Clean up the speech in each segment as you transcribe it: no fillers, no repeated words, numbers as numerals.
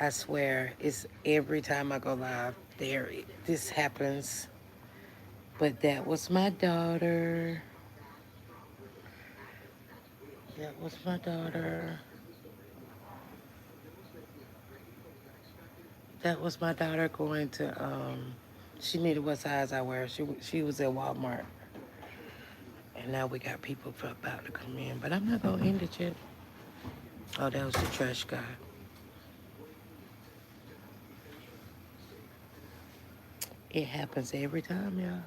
I swear, it's every time I go live, this happens. But that was my daughter. That was my daughter. That was my daughter going to she needed what size I wear. She was at Walmart. And now we got people about to come in. But I'm not gonna end it yet. Oh, that was the trash guy. It happens every time, y'all.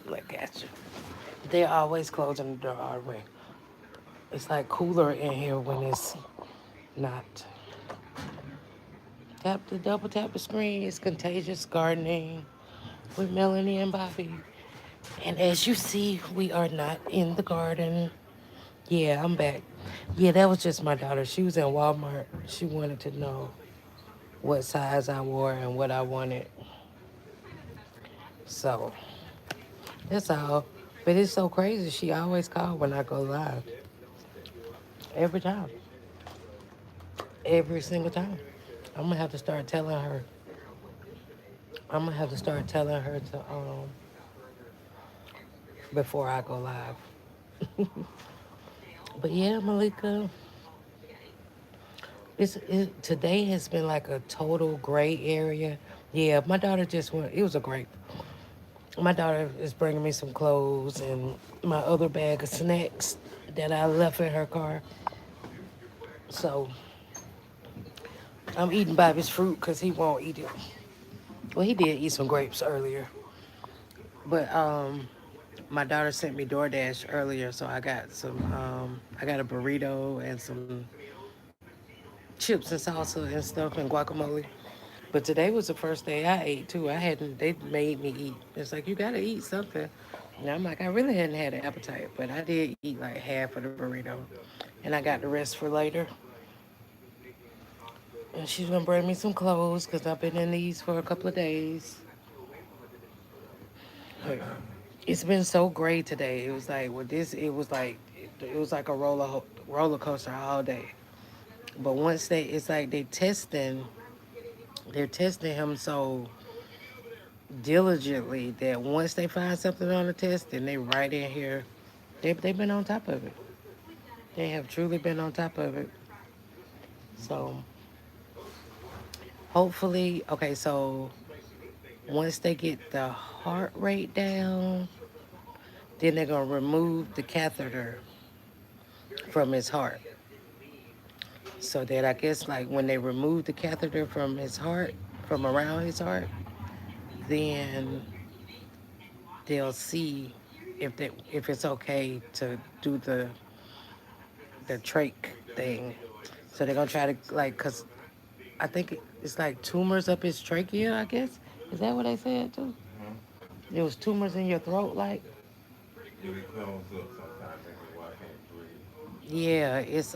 Look at you. They're always closing the door all the way. It's like cooler in here when it's not. Double tap the screen. It's Contagious Gardening with Melanie and Bobby. And as you see, we are not in the garden. Yeah, I'm back. Yeah, that was just my daughter. She was in Walmart. She wanted to know what size I wore and what I wanted. So that's all. But it's so crazy. She always calls when I go live. Every time. Every single time. I'm gonna have to start telling her. I'm gonna have to start telling her to before I go live. But yeah, Malika, today has been like a total gray area. Yeah, my daughter just went. It was a great. My daughter is bringing me some clothes and my other bag of snacks that I left in her car. So I'm eating Bobby's fruit because he won't eat it. Well, he did eat some grapes earlier, but my daughter sent me DoorDash earlier, so I got I got a burrito and some chips and salsa and stuff and guacamole. But today was the first day I ate too. I hadn't. They made me eat. It's like you gotta eat something. And I'm like, I really hadn't had an appetite, but I did eat like half of the burrito, and I got the rest for later. And she's gonna bring me some clothes because I've been in these for a couple of days. But it's been so great today. It was like with this, it was like a roller coaster all day. But once it's like they're testing him so diligently that once they find something on the test, then they right in here. They've been on top of it. They have truly been on top of it. So hopefully, okay. So once they get the heart rate down, then they're gonna remove the catheter from his heart. So that I guess like when they remove the catheter from his heart, from around his heart, then they'll see if it's okay to do the trach thing. So they're gonna try to like, cause I think it's like tumors up his trachea. I guess is that what they said too? It was tumors in your throat, like yeah, it's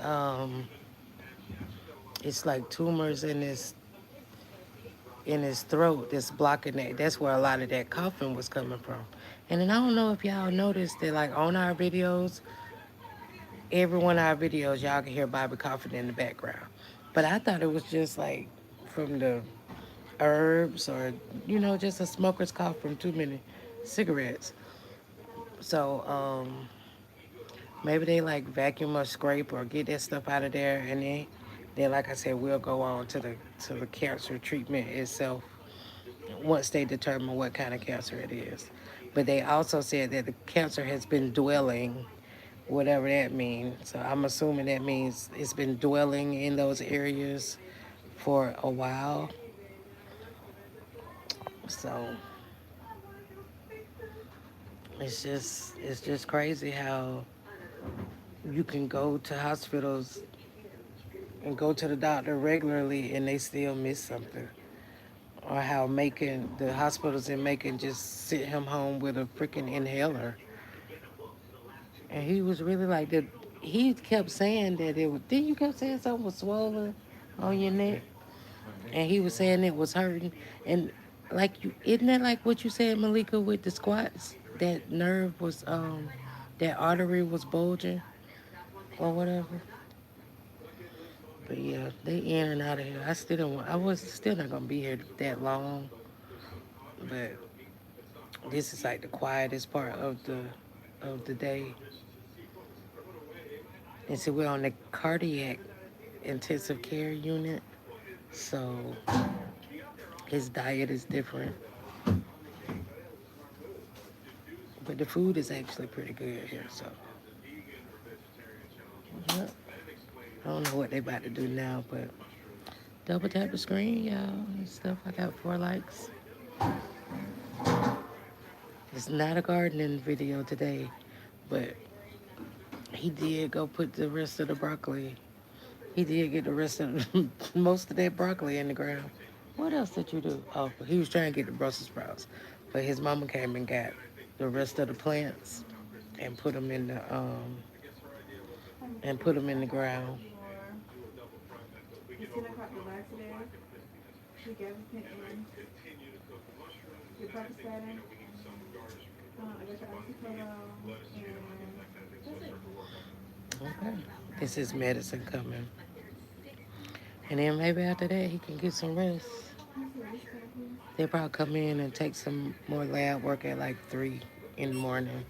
like tumors in his throat that's blocking that. That's where a lot of that coughing was coming from. And then I don't know if y'all noticed that like on our videos, every one of our videos, y'all can hear Bobby coughing in the background. But I thought it was just like from the herbs or, just a smoker's cough from too many cigarettes. So maybe they like vacuum or scrape or get that stuff out of there, and then like I said, we'll go on to the cancer treatment itself once they determine what kind of cancer it is. But they also said that the cancer has been dwelling, whatever that means. So I'm assuming that means it's been dwelling in those areas for a while. So it's just crazy how you can go to hospitals and go to the doctor regularly and they still miss something. Or how Macon, the hospitals in Macon just sent him home with a freaking inhaler. And he was really like that. He kept saying that it was, then you kept saying something was swollen on your neck? And he was saying it was hurting. And like you, isn't that like what you said, Malika, with the squats? that nerve was that artery was bulging or whatever. But yeah, they in and out of here. I still don't want, I was still not gonna be here that long, but this is like the quietest part of the day. And so we're on the cardiac intensive care unit, so his diet is different, but the food is actually pretty good here. So yeah, I don't know what they about to do now, but double tap the screen, y'all, and stuff. I got 4 likes. It's not a gardening video today, but he did go put the rest of the broccoli. He did get the rest of most of that broccoli in the ground. What else did you do? Oh, he was trying to get the Brussels sprouts, but his mama came and got the rest of the plants and put them in the ground. Okay, this is medicine coming, and then maybe after that he can get some rest. They'll probably come in and take some more lab work at like 3 in the morning.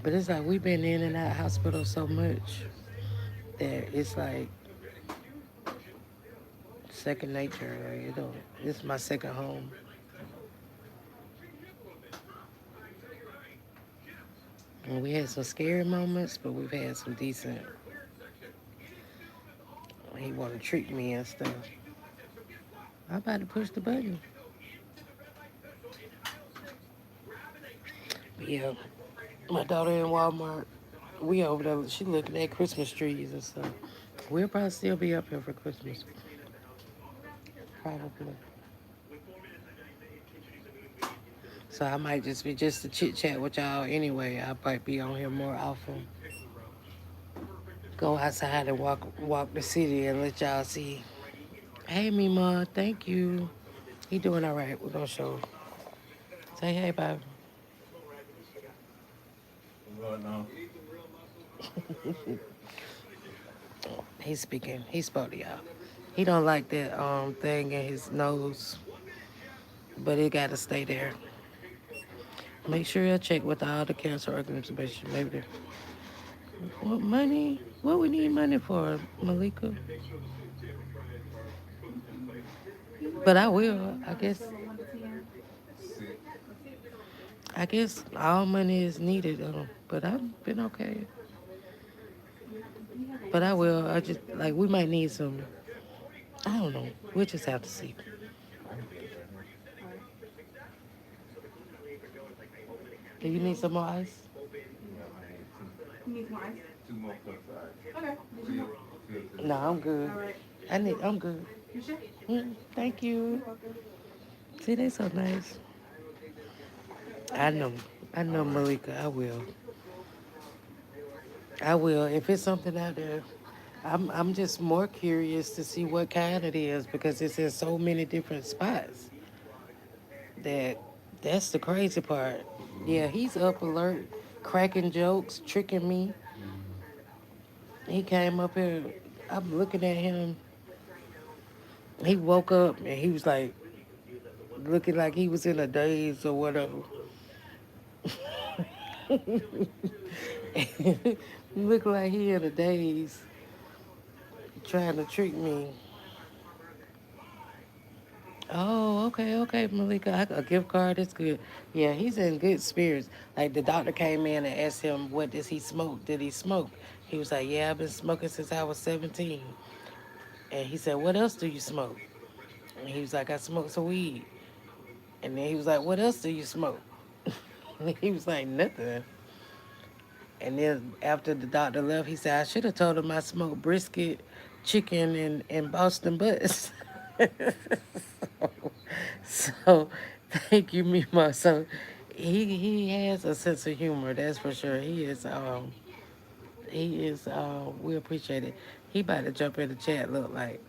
But it's like we've been in and out of hospital so much that it's like second nature. Like, it's my second home. And we had some scary moments, but we've had some decent. He want to treat me and stuff. I'm about to push the button. But yeah, my daughter in Walmart. We over there. She looking at Christmas trees and stuff. We'll probably still be up here for Christmas. Probably. So I might just be just to chit chat with y'all anyway. I might be on here more often. Go outside and walk the city and let y'all see. Hey, Mima, thank you. He doing all right. We're gonna show. Say hey, baby. Right now. He's speaking. He spoke to y'all. He don't like that thing in his nose, but it gotta stay there. Make sure you check with all the cancer organizations. Maybe what money? What we need money for, Malika? But I will. I guess. Sick. I guess all money is needed. But I've been okay. But I will. I just like we might need some. I don't know. We'll just have to see. I can get it right here. Do you need some more ice? Yeah, I need two more cups of ice. Fill to the No, I'm top. good. I'm good. Thank you. See, they so nice. I know. I All know, right. Malika. I will. I will. If it's something out there, I'm just more curious to see what kind it is because it's in so many different spots. That that's the crazy part. Yeah, he's up alert, cracking jokes, tricking me. Mm-hmm. He came up here. I'm looking at him. He woke up and he was like looking like he was in a daze or whatever. Look like he in a daze, trying to trick me. Oh, okay, okay, Malika. A gift card is good. Yeah, he's in good spirits. Like the doctor came in and asked him, "What does he smoke? Did he smoke?" He was like, "Yeah, I've been smoking since I was 17." And he said, "What else do you smoke?" And he was like, "I smoke some weed." And then he was like, "What else do you smoke?" And he was like, "Nothing." And then after the doctor left, he said, "I should have told him I smoked brisket, chicken, and Boston butts." So, thank you, Mima. So he has a sense of humor, that's for sure. We appreciate it. He about to jump in the chat, look like.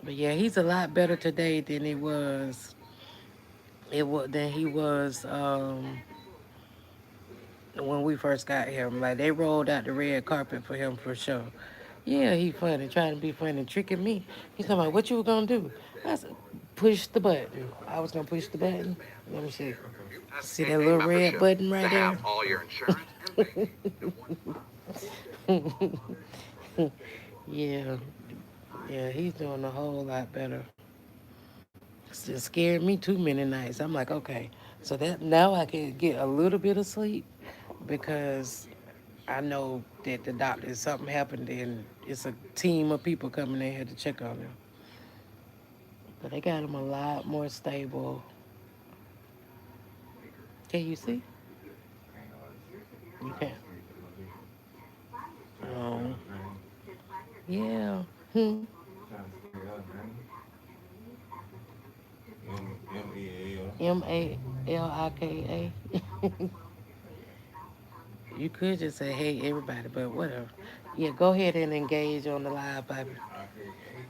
But yeah, he's a lot better today than he was It was then he was when we first got him. Like they rolled out the red carpet for him for sure. Yeah, he funny, trying to be funny, tricking me. He's talking about what you were gonna do. I said, push the button. I was gonna push the button. Let me see. See that little red button right there? Yeah, yeah, he's doing a whole lot better. It scared me too many nights. I'm like, okay, so that now I can get a little bit of sleep because I know that the doctor, if something happened, then it's a team of people coming in here to check on him. But they got him a lot more stable. Can you see? Can't hardly see. You Trying can. to sleep a little bit. Trying to stay Oh, her name. yeah. Hmm. Trying to stay her name. M-E-L. Malika. You could just say, hey, everybody, but whatever. Yeah, go ahead and engage on the live, baby. R-K-A.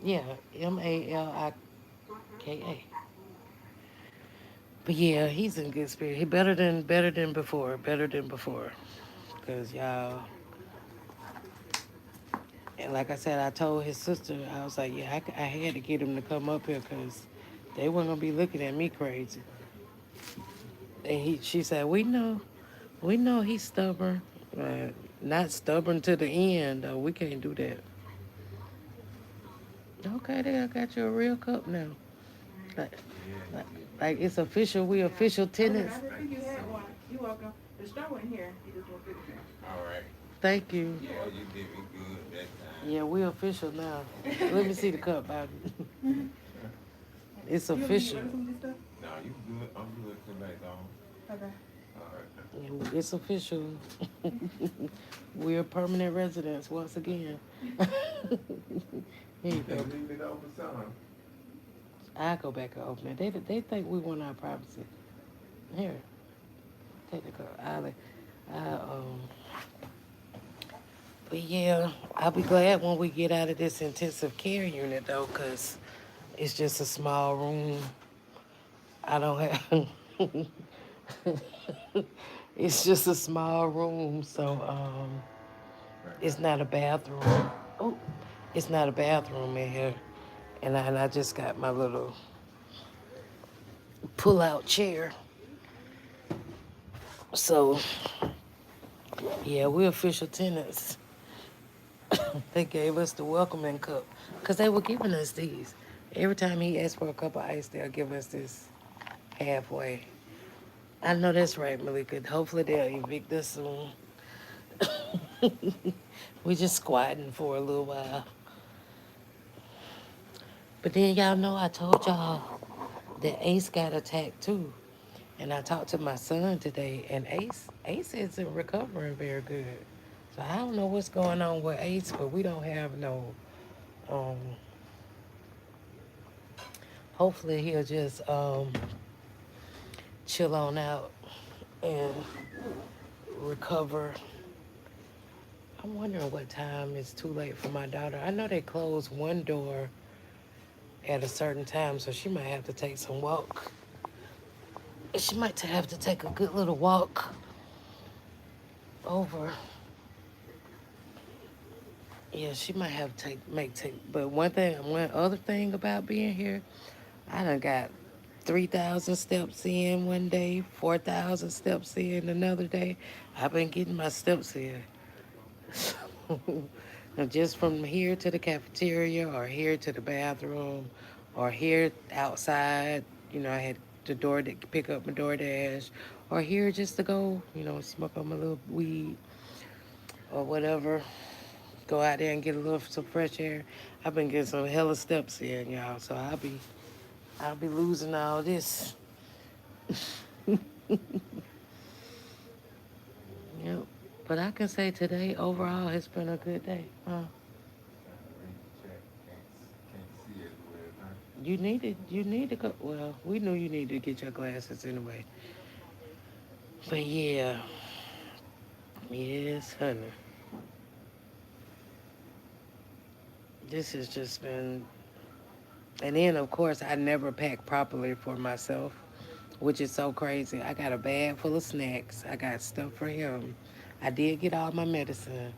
Yeah, Malika. But yeah, he's in good spirit. He better than before. Better than before. Cause y'all, and like I said, I told his sister, I was like, yeah, I had to get him to come up here because they weren't gonna be looking at me crazy. And she said, we know he's stubborn, not stubborn to the end. Though we can't do that. Okay, they got you a real cup now. Like, Yeah, like, he did. like it's official. We official tenants. Thank you so much. You're welcome. The straw in here. You just won't fit in there. All right. Thank you. Yeah, you did me good that time. Yeah, we official now. Let me see the cup, Bobby. It's You want me to get official. rid of some of this stuff? No, you good. I'm good till later on. Okay. All right. Yeah, it's official. We're permanent residents once again. Here you You go. can leave it open some. I go back and open it. They think we want our privacy. Here, take the cup. But yeah, I'll be glad when we get out of this intensive care unit though, cause it's just a small room. I don't have. It's just a small room, so Right. it's not a bathroom. Oh, it's not a bathroom in here, and I just got my little pull-out chair. So yeah, we're official tenants. They gave us the welcoming cup because they were giving us these. Every time he asked for a cup of ice, they'll give us this halfway. I know that's right, Malika. Hopefully they'll evict us soon. We just squatting for a little while. But then y'all know I told y'all that Ace got attacked too. And I talked to my son today, and Ace isn't recovering very good. So I don't know what's going on with Ace, but we don't have no. Um, hopefully he'll just chill on out and recover. I'm wondering what time is too late for my daughter. I know they close one door at a certain time, so she might have to take some walk. She might have to take a good little walk over. Yeah, she might have to take. But one other thing about being here, I done got 3,000 steps in one day, 4,000 steps in another day. I've been getting my steps in. Now, just from here to the cafeteria, or here to the bathroom, or here outside, I had the door to pick up my DoorDash, or here just to go, smoke on my little weed or whatever. Go out there and get a little some fresh air. I've been getting some hella steps in, y'all. So I'll be losing all this. Yep. But I can say today overall has been a good day. Trying to read the chat. Can't see as well, huh? You need to go. Well, we knew you needed to get your glasses anyway. But yeah, yes, honey. This has just been And then, of course, I never pack properly for myself, which is so crazy. I got a bag full of snacks. I got stuff for him. I did get all my medicine,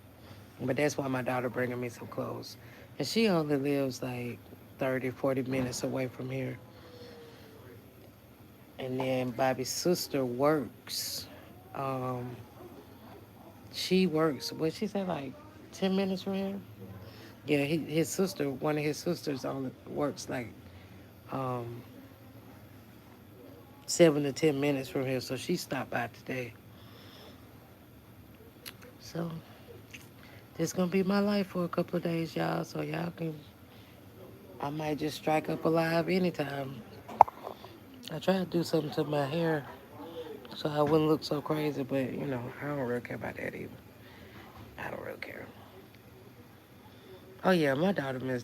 but that's why my daughter bringing me some clothes. And she only lives like 30, 40 minutes away from here. And then Bobby's sister works. Um, she works, what she said, like 10 minutes from here? Yeah, his sister, one of his sisters only works like um, 7 to 10 minutes from here. So she stopped by today. So this gonna be my life for a couple of days, y'all. So y'all can, I might just strike up a live anytime. I try to do something to my hair so I wouldn't look so crazy, but I don't really care about that either. I don't really care. Oh yeah, my daughter is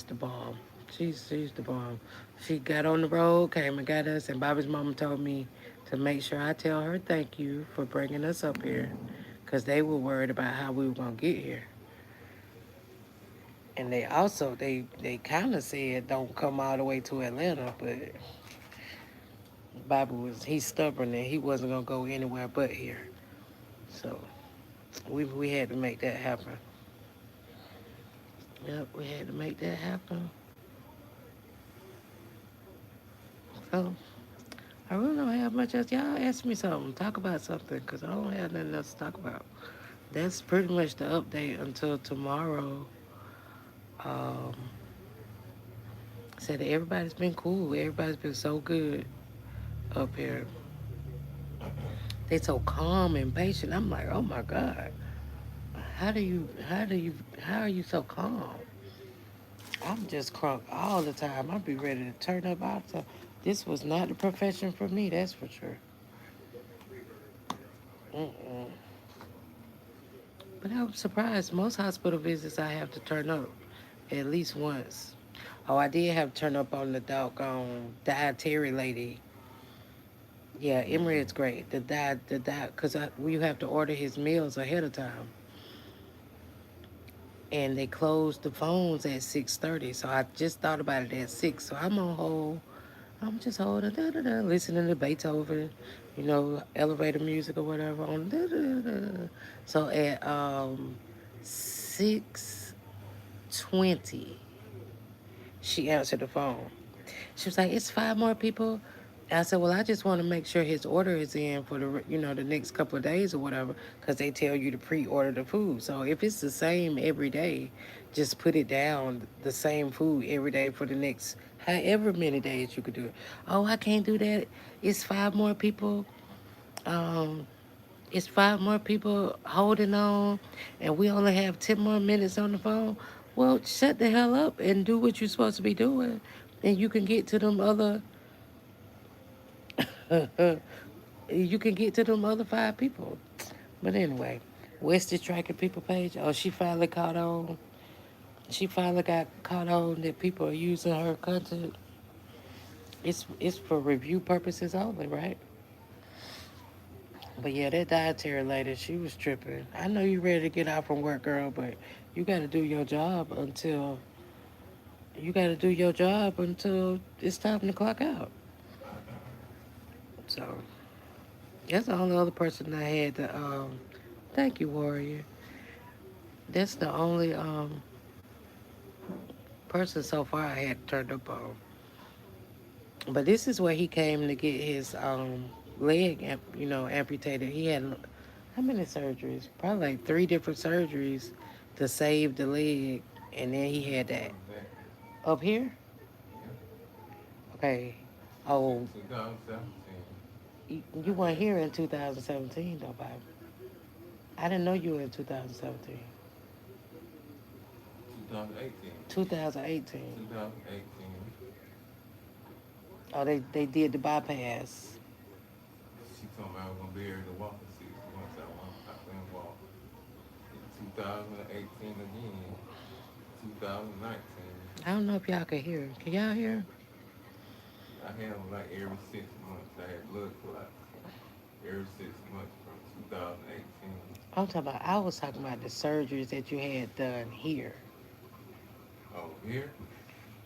the bomb. She's the bomb. She got on the road, came and got us, and Bobby's mama told me to make sure I tell her thank you for bringing us up here, cause they were worried about how we were gonna get here. And they also they kind of said don't come all the way to Atlanta, but Bobby he's stubborn and he wasn't gonna go anywhere but here. So we had to make that happen. Yep, we had to make that happen. So I really don't have much else. Y'all ask me something, talk about something, cause I don't have nothing else to talk about. That's pretty much the update until tomorrow. Um, Said that everybody's been cool. Everybody's been so good up here. They so calm and patient. I'm like, oh my God. How are you so calm? I'm just crunk all the time. I'd be ready to turn up all the time. This was not the profession for me, that's for sure. Mm-mm. But I'm surprised. Most hospital visits I have to turn up at least once. Oh, I did have to turn up on the doggone dietary lady. Yeah, Emery is great. Because we have to order his meals ahead of time. And they closed the phones at 6:30. So I just thought about it at 6. So I'm on hold. I'm just holding, da, da, da, listening to Beethoven, elevator music or whatever. On da, da, da. So at 6:20, she answered the phone. She was like, "It's five more people." I said, "Well, I just want to make sure his order is in for the next couple of days or whatever, because they tell you to pre-order the food. So if it's the same every day, just put it down the same food every day for the next however many days you could do it." Oh, I can't do that. It's five more people. Um, it's five more people holding on, and we only have 10 more minutes on the phone. Well, shut the hell up and do what you're supposed to be doing, and you can get to them other you can get to them other five people. But anyway, West is tracking people page. Oh, she finally caught on. She finally got caught on that people are using her content. It's for review purposes only, right? But yeah, that dietary lady, she was tripping. I know you ready to get out from work, girl, but you got to do your job until it's time to clock out. So that's the only other person I had to. Thank you, Warrior. That's the only person so far I had turned up on. But this is where he came to get his leg, amputated. He had how many surgeries? Probably like three different surgeries to save the leg, and then he had that When was that? up here. Yeah. Okay. In Oh, 2017. you weren't here in 2017, though, Bob. I didn't know you were in 2017. 2018. 2018. 2018. Oh, they did the bypass. She told me I was gonna be able to walk at 6 months. I couldn't walk. In 2018 again. 2019. I don't know if y'all can hear. Can y'all hear? I had them like every 6 months. I had blood clots every 6 months from 2018. I was talking about the surgeries that you had done here. Oh, here?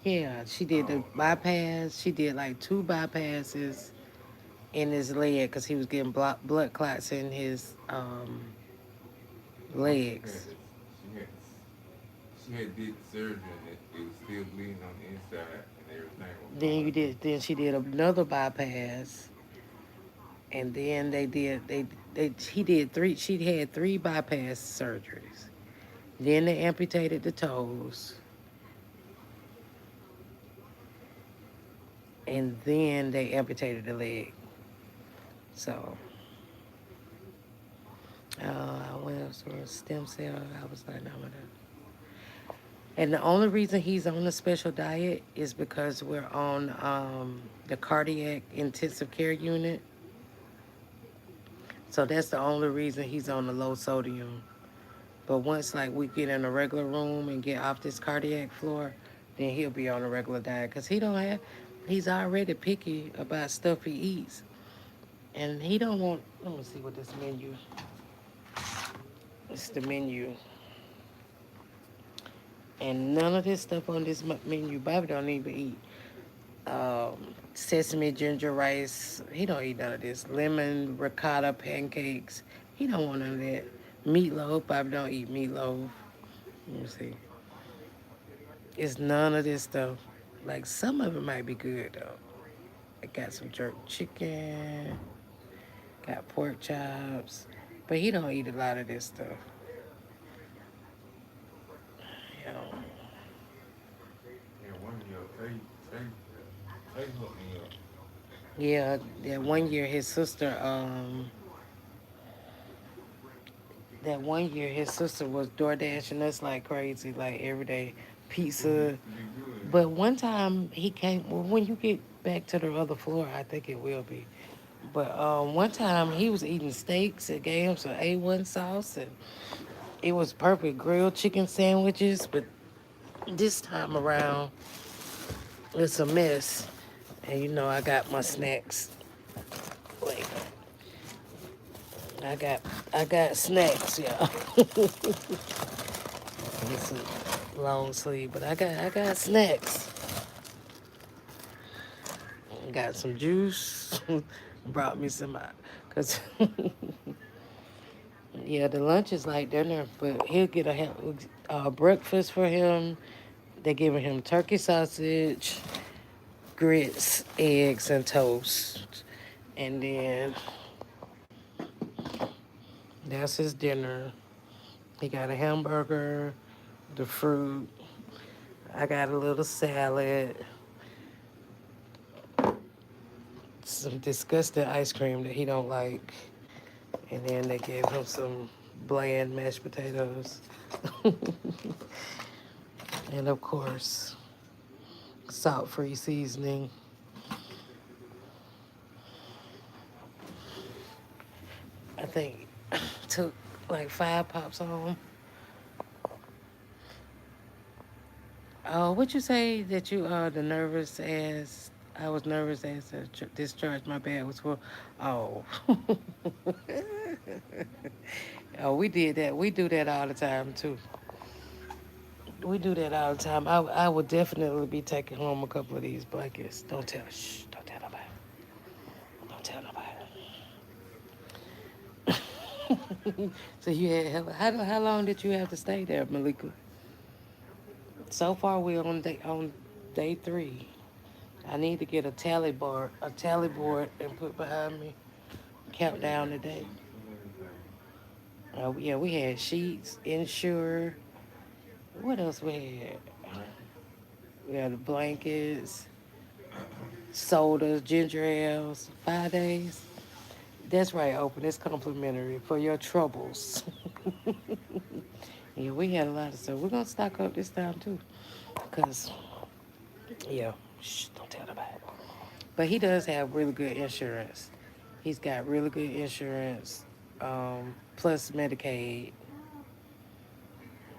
Yeah, she did the Oh, oh. bypass. She did like two bypasses in his leg because he was getting blood clots in his She had legs. this. She had this. She had did the surgery and it was still bleeding on the inside and everything was Then going you through. did. Then she did another bypass, and then they he did three. She had three bypass surgeries. Then they amputated the toes, and then they amputated the leg. So, what else was stem cell? I was like, no, I'm and the only reason he's on a special diet is because we're on the cardiac intensive care unit. So that's the only reason he's on the low sodium. But once like we get in a regular room and get off this cardiac floor, then he'll be on a regular diet because he's already picky about stuff he eats, and he don't want. Let me see what this menu. It's the menu, and none of this stuff on this menu, Bobby don't even eat. Sesame ginger rice. He don't eat none of this. Lemon ricotta pancakes. He don't want none of that. Meatloaf. Bobby don't eat meatloaf. Let me see. It's none of this stuff. Like some of it might be good though. I got some jerk chicken, got pork chops, but he don't eat a lot of this stuff. You know. Yeah, one year Tay hooked me up. Yeah, that one year his sister was door dashing us like crazy, like every day, It used pizza. to be good. But one time he came. Well, when you get back to the other floor, I think it will be. But one time he was eating steaks and gave him some A1 sauce, and it was perfect grilled chicken sandwiches. But this time around, it's a mess. And you know, I got my snacks. Wait, I got I got snacks, y'all. It's a long sleeve, but I got snacks. Got some juice. Brought me some, cause yeah, the lunch is like dinner, but he'll get a breakfast for him. They giving him turkey sausage, grits, eggs, and toast, and then that's his dinner. He got a hamburger, the fruit. I got a little salad, some disgusting ice cream that he don't like, and then they gave him some bland mashed potatoes, and of course salt-free seasoning. I think took like 5 pops home. Oh, what you say that you the nervous as I was nervous as to discharge my bag was full. Oh, oh, we did that. We do that all the time too. We do that all the time. I would definitely be taking home a couple of these blankets. Don't tell. Shh. Don't tell nobody. Don't tell nobody. So you had how long did you have to stay there, Malika? So far we're on day 3. I need to get a tally board, and put behind me. Count Yeah, we down had the the day. sheets and everything. Yeah, we had sheets, insure. What else we had? Blanket. We had the blankets, sodas, ginger ales. 5 days. That's right, open. It's complimentary for your troubles. Yeah, we had a lot of stuff. We're gonna stock up this time too, cause yeah, shh, don't tell nobody. But he does have really good insurance. He's got really good insurance, plus Medicaid.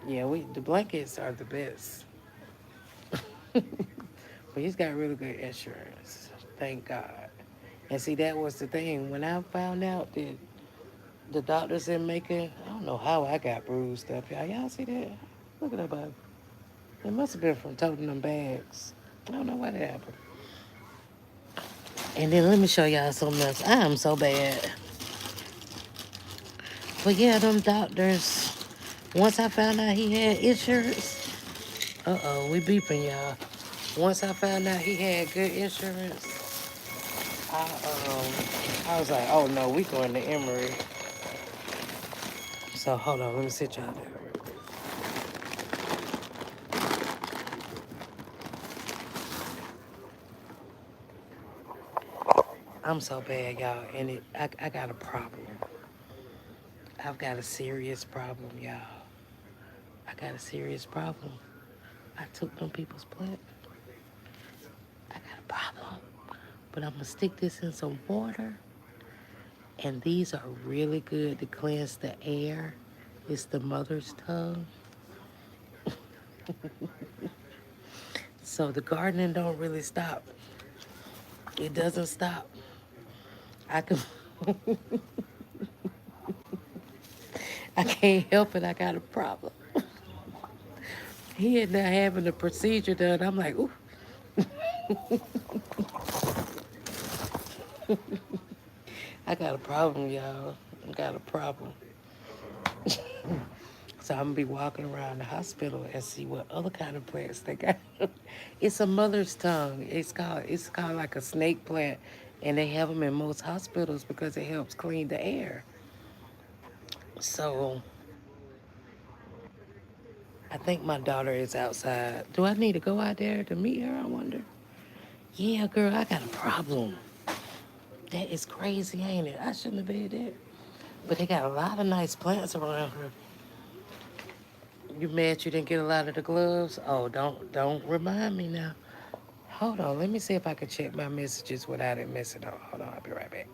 Yeah, the blankets are the best. But he's got really good insurance. Thank God. And see, that was the thing. When I found out that the doctors in Macon, I don't know how I got bruised up. Y'all see that? Look at that, bud. It must have been from toting them bags. I don't know what happened. And then let me show y'all something else. I am so bad. But yeah, them doctors, once I found out he had insurance, we beeping y'all. Once I found out he had good insurance, I was like, oh no, we going to Emory. So hold on, let me sit y'all there real quick. I'm so bad, y'all, and I got a problem. I've got a serious problem, y'all. I got a serious problem. I took them people's blood. I got a problem. But I'm gonna stick this in some water. And these are really good to cleanse the air. It's the mother's tongue. So the gardening don't really stop. It doesn't stop. I can I can't help it. I got a problem. He ended up having a procedure done. I'm like, ooh, I got a problem, y'all. I got a problem. So I'm gonna be walking around the hospital and see what other kind of plants they got. It's a mother's tongue. It's called like a snake plant, and they have them in most hospitals because it helps clean the air. So I think my daughter is outside. Do I need to go out there to meet her? I wonder. Yeah, girl, I got a problem. That is crazy, ain't it? I shouldn't have been there. But they got a lot of nice plants around here. You mad you didn't get a lot of the gloves? Oh, don't remind me now. Hold on, let me see if I can check my messages without it messing up. Hold on, I'll be right back.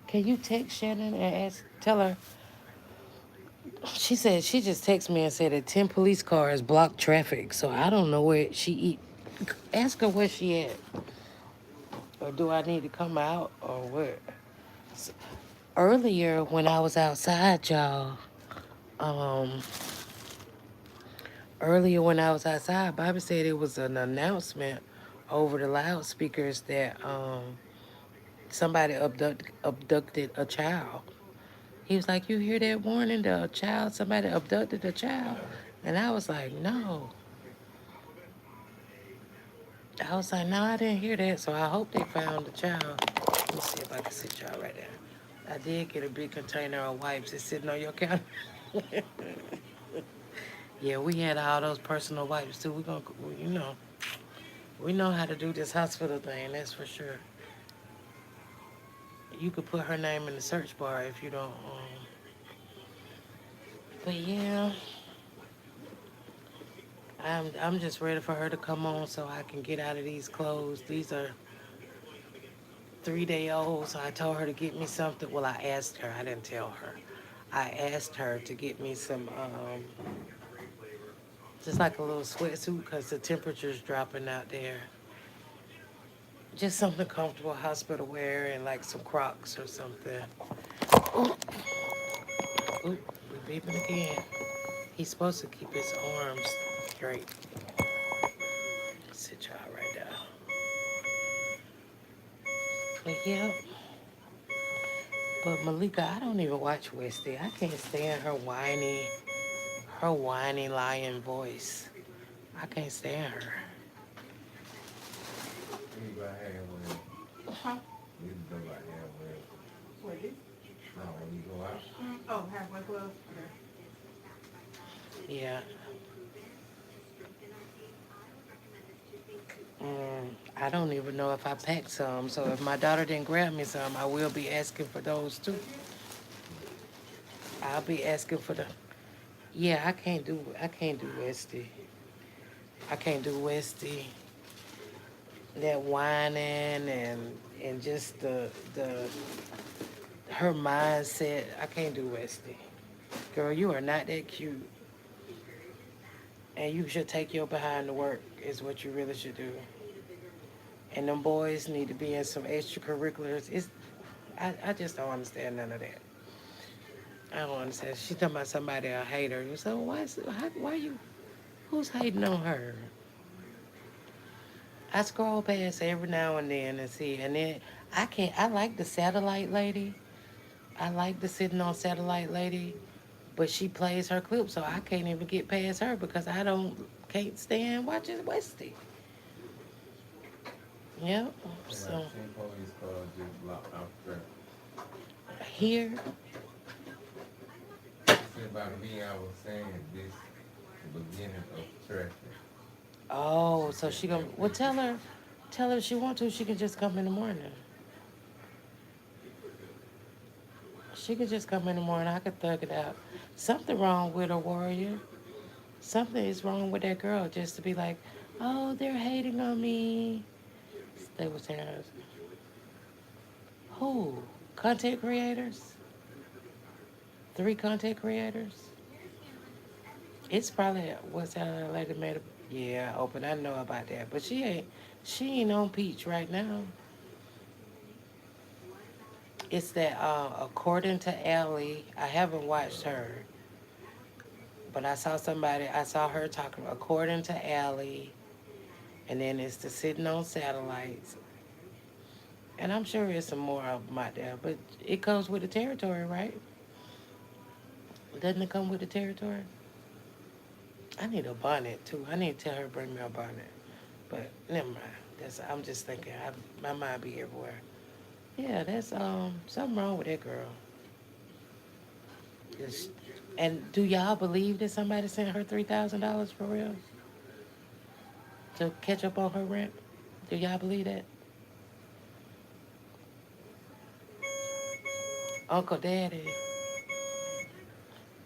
Can you text Shannon and tell her? She said she just texted me and said that 10 police cars blocked traffic. So I don't know where she eat. Ask her where she at, or do I need to come out or what? Earlier when I was outside, y'all. Um, Earlier when I was outside, Bobby said it was an announcement over the loudspeakers that somebody abducted a child. He was like, "You hear that warning? The child, somebody abducted a child." And I was like, "No." I was like, "No, I didn't hear that." So I hope they found the child. Let me see if I can sit y'all right there. I did get a big container of wipes. It's sitting on your counter. Yeah, we had all those personal wipes too. We know how to do this hospital thing. That's for sure. You could put her name in the search bar if you don't. But yeah, I'm just ready for her to come on so I can get out of these clothes. These are 3-day olds. So I told her to get me something. Well, I asked her. I didn't tell her. I asked her to get me some, just like a little sweatsuit because the temperature's dropping out there. Just something comfortable, hospital wear, and like some Crocs or something. Ooh, ooh, we beeping again. He's supposed to keep his arms straight. Sit y'all right now. But yeah, but Malika, I don't even watch Westy. I can't stand her whiny lying voice. I can't stand her. You go halfway. Huh? You can go like halfway. What is? No, when you go out. Oh, halfway close. Yeah. I don't even know if I packed some. So if my daughter didn't grab me some, I will be asking for those too. I'll be asking for the. Yeah, I can't do Westy. I can't do Westy. That whining and just the her mindset. I can't do Westy. Girl, you are not that cute. And you should take your behind to work is what you really should do. And them boys need to be in some extracurriculars. I just don't understand none of that. I don't understand. She talking about somebody a hater. You say, why you? Who's hating on her? I scroll past every now and then and see, and then I can't. I like the satellite lady. I like the sitting on satellite lady, but she plays her clip, so I can't even get past her because I don't can't stand watching Westy. Yep. Like So ten police cars just blocked out traffic. here, Said about me, I was saying this the beginning of traffic. oh, She so said she gonna that well we tell her if she want to, she can just come in the morning. She could just come in the morning. I could thug it out. Something wrong with her, warrior. Something is wrong with that girl just to be like, oh, they're hating on me. They was saying, who? Content creators? 3 content creators? It's probably what's that lady made a yeah, open. I know about that. But she ain't on Peach right now. It's that according to Allie, I haven't watched her, but I saw her talking according to Allie, and then it's the sitting on satellites. And I'm sure there's some more of them out there, but it comes with the territory, right? Doesn't it come with the territory? I need a bonnet too. I need to tell her to bring me a bonnet. But never mind. I'm just thinking. My mind be everywhere. Yeah, that's something wrong with that girl. Just, and do y'all believe that somebody sent her $3,000 for real to catch up on her rent? Do y'all believe that? Uncle Daddy,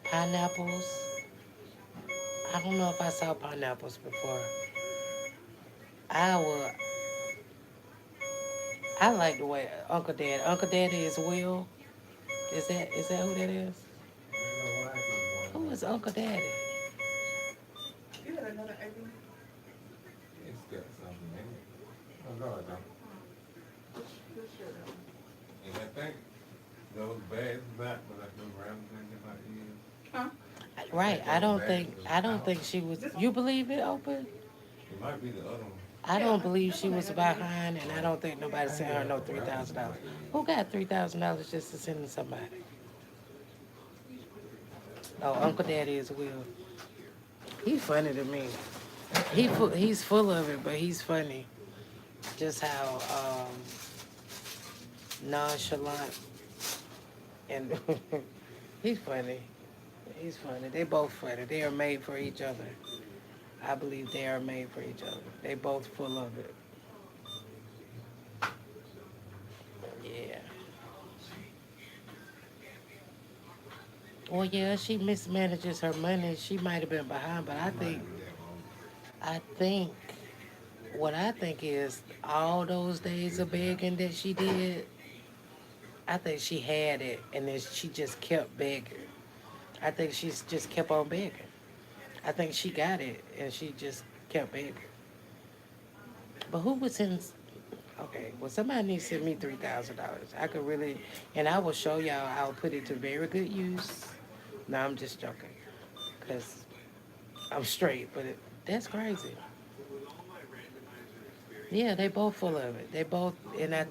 pineapples. I don't know if I saw pineapples before. I would. I like the way Uncle Daddy. Uncle Daddy is Will. Is that who that is? ain't no white people going Who on. is Uncle Daddy? You got another egg? It's got something in it. Oh no, it don't. This shit. And I think those bags back, but like them rounds in my ears. Huh? Right. I don't think she was. This one? You believe it, Open? It might be the other one. I Yeah, don't believe this she one was ain't nothing behind, and I don't think nobody I sent hear her no the rounds in my $3,000. ears. Who got $3,000 just to send to somebody? Oh, Uncle Daddy is Will. He's funny to me. He's full of it, but he's funny. Just how nonchalant and he's funny. He's funny. They both funny. They are made for each other. I believe they are made for each other. They both full of it. Yeah. Well, yeah, she mismanages her money. She might have been behind, but She might be that one. I think, what I think is all those days of begging that she did, I think she had it, and then she just kept begging. I think she's just kept on begging. I think she got it, and she just kept begging. But who was in? Okay, well, somebody needs to send me $3,000. I could really, and I will show y'all. I'll put it to very good use. No, I'm just joking, cause I'm straight. But that's crazy. Yeah, they both full of it. They both, and I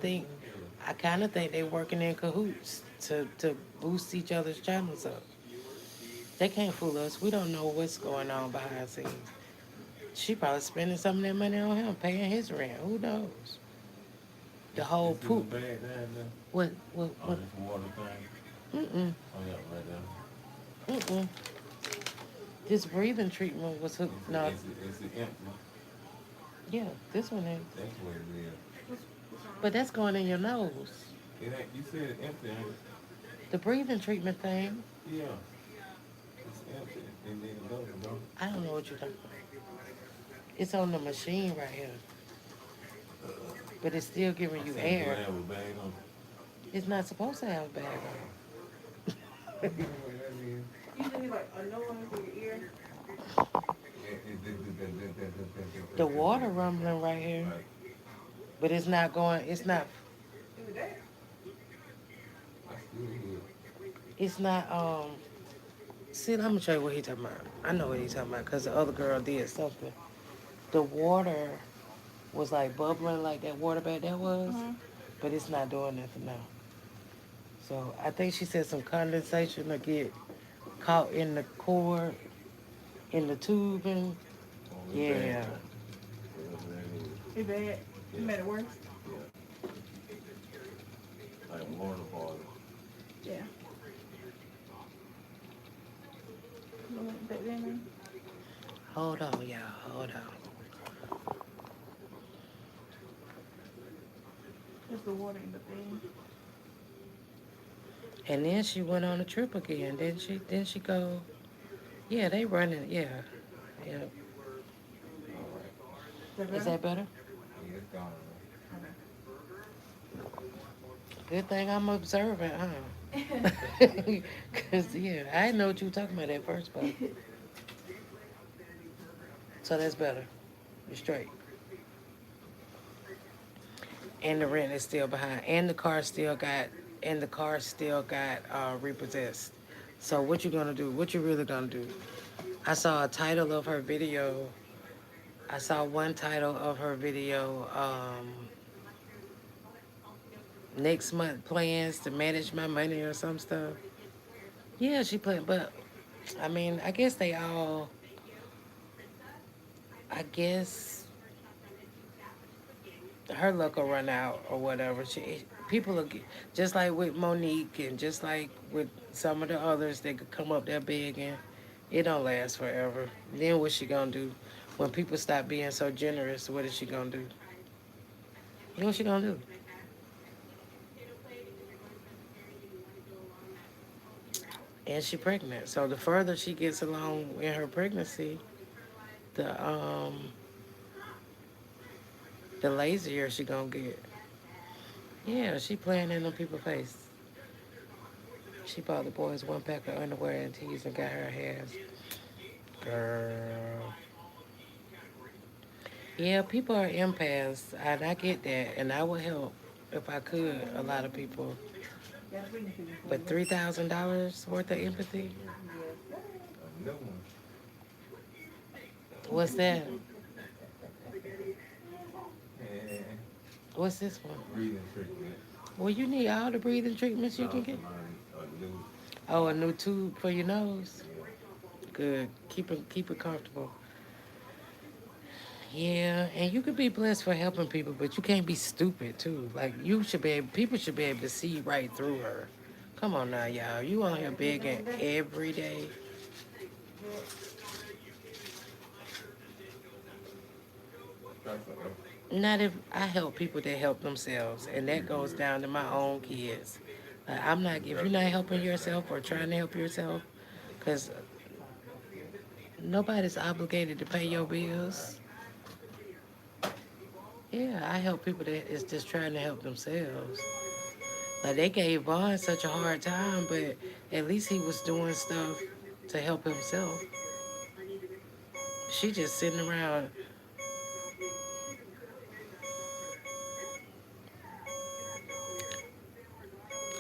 kind of think they working in cahoots to boost each other's channels up. They can't fool us. We don't know what's going on behind the scenes. She probably spending some of that money on him, paying his rent. Who knows? The whole It's in the poop. bag down there. Oh, What? this water thing. Mm-mm, Oh yeah, right there. mm-mm. This breathing treatment was hooked. No, It's the empty. yeah, this one is. That's what it is. What's wrong? But that's going in your nose. It ain't, you said it's empty, ain't it? The breathing treatment thing, Yeah. It's empty. It need another, bro. I don't know what you're talking about. It's on the machine right here, but it's still giving you I said, do I air. have a bag on? It's not supposed to have a bag on. You know what that means? You just need like a noise in your ear. The water rumbling right here, Like, but it's not going. It's not. Is it that? I still hear. It's not. See, I'm gonna show you what he talking about. I know what he's talking about because the other girl did something. The water was like bubbling like that water bag that was, Mm-hmm. but it's not doing nothing now. So I think she said some condensation will get caught in the cord, in the tubing. Oh, it's bad Yeah. though. Whatever that is. It bad. It Yeah, made it worse. yeah. Like water bottles. Yeah. You want that in Hold on, y'all. Hold on. That's the water in the thing. And then she went on a trip again, didn't she? Didn't she go? Yeah, they running. Yeah, yeah. All right. Is that Is better? that better? Yeah, it's gone. Good thing I'm observant, huh? Okay. Cause yeah, I didn't know what you were talking about at first, but so that's better. You're straight. And the rent is still behind, and the car still got repossessed. So what you gonna do? What you really gonna do? I saw a title of her video. I saw one title of her video. Next month plans to manage my money or some stuff. Yeah, she played, but I mean, I guess they all. I guess her luck will run out or whatever. People are just like with Monique and just like with some of the others that could come up there begging. It don't last forever. Then what's she gonna do when people stop being so generous? What is she gonna do? You know what she gonna do? And she pregnant. So the further she gets along in her pregnancy, the the lazier she gonna get. Yeah, she playing in them people's face. She bought the boys one pack of underwear and tees and got her hair. Girl. Yeah, people are empaths, and I get that, and I would help if I could. A lot of people, Yeah, I'm reading to you for but you. $3,000 worth of empathy. Yes. A new one. What's that? And What's this one? breathing treatment. Well, you need all the breathing treatments you can get. A new, Oh, a new tube for your nose. yeah. Good. Keep it comfortable. Yeah, and you could be blessed for helping people, but you can't be stupid too. Like people should be able to see right through her. Come on now, y'all. You on here begging every day. That's a, Not if I help people that help themselves, and that goes down to my own kids. Like, I'm not if you're not helping yourself or trying to help yourself, because nobody's obligated to pay your bills. Yeah, I help people that is just trying to help themselves. Like they gave Vaughn such a hard time, but at least he was doing stuff to help himself. She just sitting around.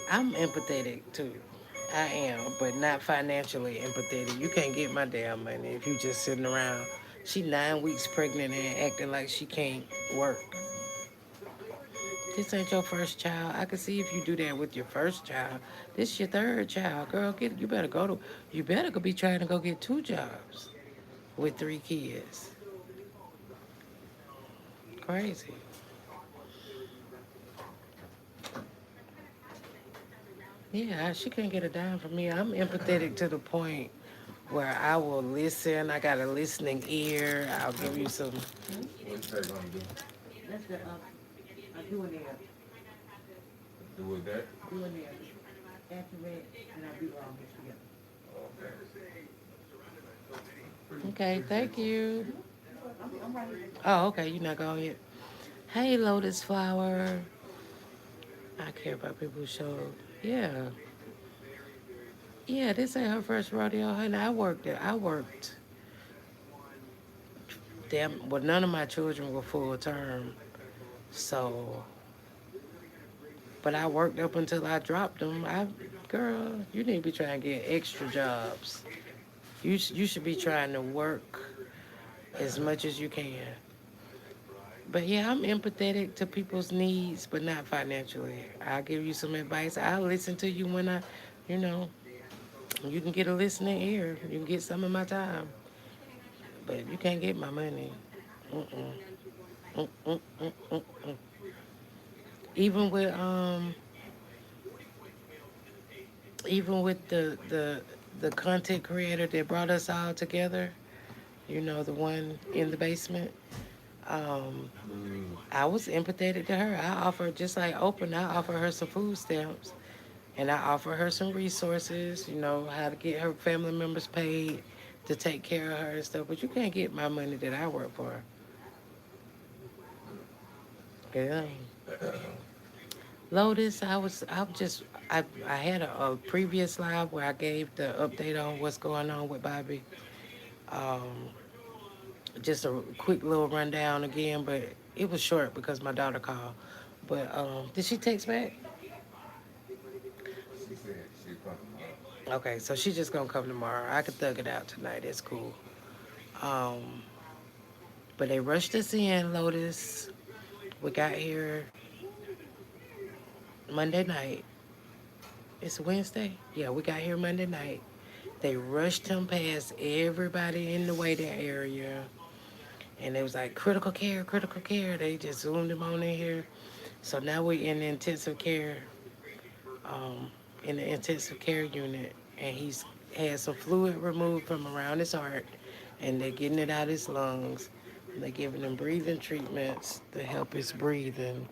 I'm empathetic too. I am, but not financially empathetic. You can't get my damn money if you just sitting around. She 9 weeks pregnant and acting like she can't work. This ain't your first child. I can see if you do that with your first child. This your third child, girl. You better go to. You better go be trying to go get 2 jobs with 3 kids. Crazy. Yeah, she couldn't get a dime from me. I'm empathetic to the point where I will listen. I got a listening ear. I'll give you some. what's that gonna do? That's the doing there, Do with that? doing there. Activate and I do all this together. Okay. Okay, thank you. I'm right here. Oh, okay, you're not going yet. Hey, Lotus Flower. I care about people who show. Yeah. Yeah, this ain't her first rodeo, honey. I worked there. I worked. Damn, well, none of my children were full term. So, but I worked up until I dropped them. Girl, you need to be trying to get extra jobs. You should be trying to work as much as you can. But yeah, I'm empathetic to people's needs, but not financially. I'll give you some advice. I'll listen to you when you know, you can get a listening ear. You can get some of my time, but you can't get my money. Mm-mm. Mm-mm. Even with even with the content creator that brought us all together, you know, the one in the basement. Um, Mm. I was empathetic to her. I offered, just like Oprah, I offered her some food stamps and I offered her some resources, you know, how to get her family members paid to take care of her and stuff. But you can't get my money that I work for. Yeah. Lotus, I had a previous live where I gave the update on what's going on with Bobby. Um, just a quick little rundown again, but it was short because my daughter called. But did she text back? She said she'd come tomorrow. Okay, so she's just gonna come tomorrow. I could thug it out tonight. It's cool. Um, but they rushed us in, Lotus. We got here Monday night. It's Wednesday. Yeah, we got here Monday night. They rushed him past everybody in the waiting area, and it was like critical care, critical care. They just zoomed him on in here. So now we're um, in the intensive care unit, and he's had some fluid removed from around his heart, and they're getting it out his lungs. And they're giving him breathing treatments to help his breathing.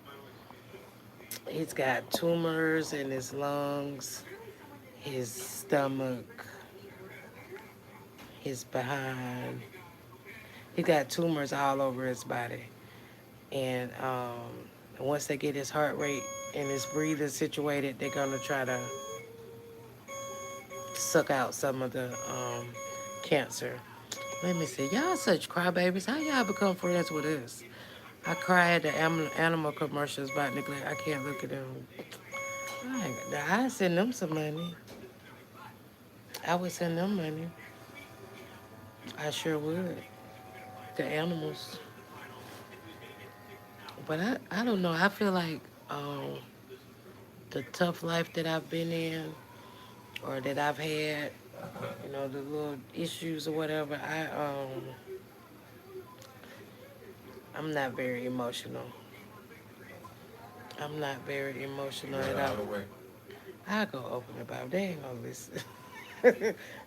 He's got tumors in his lungs, his stomach, his behind. He got tumors all over his body. And once they get his heart rate and his breathing situated, they're going to try to suck out some of the cancer. Let me see. Y'all such crybabies. How y'all become friends with us? I cry at the animal commercials about neglect. I can't look at them. I send them some money. I would send them money. I sure would. The animals. But I don't know. I feel like the tough life that I've been in or that I've had, you know, the little issues or whatever, I'm not very emotional. I'm not very You emotional got at it all. all the way. I go open about. They ain't gonna listen.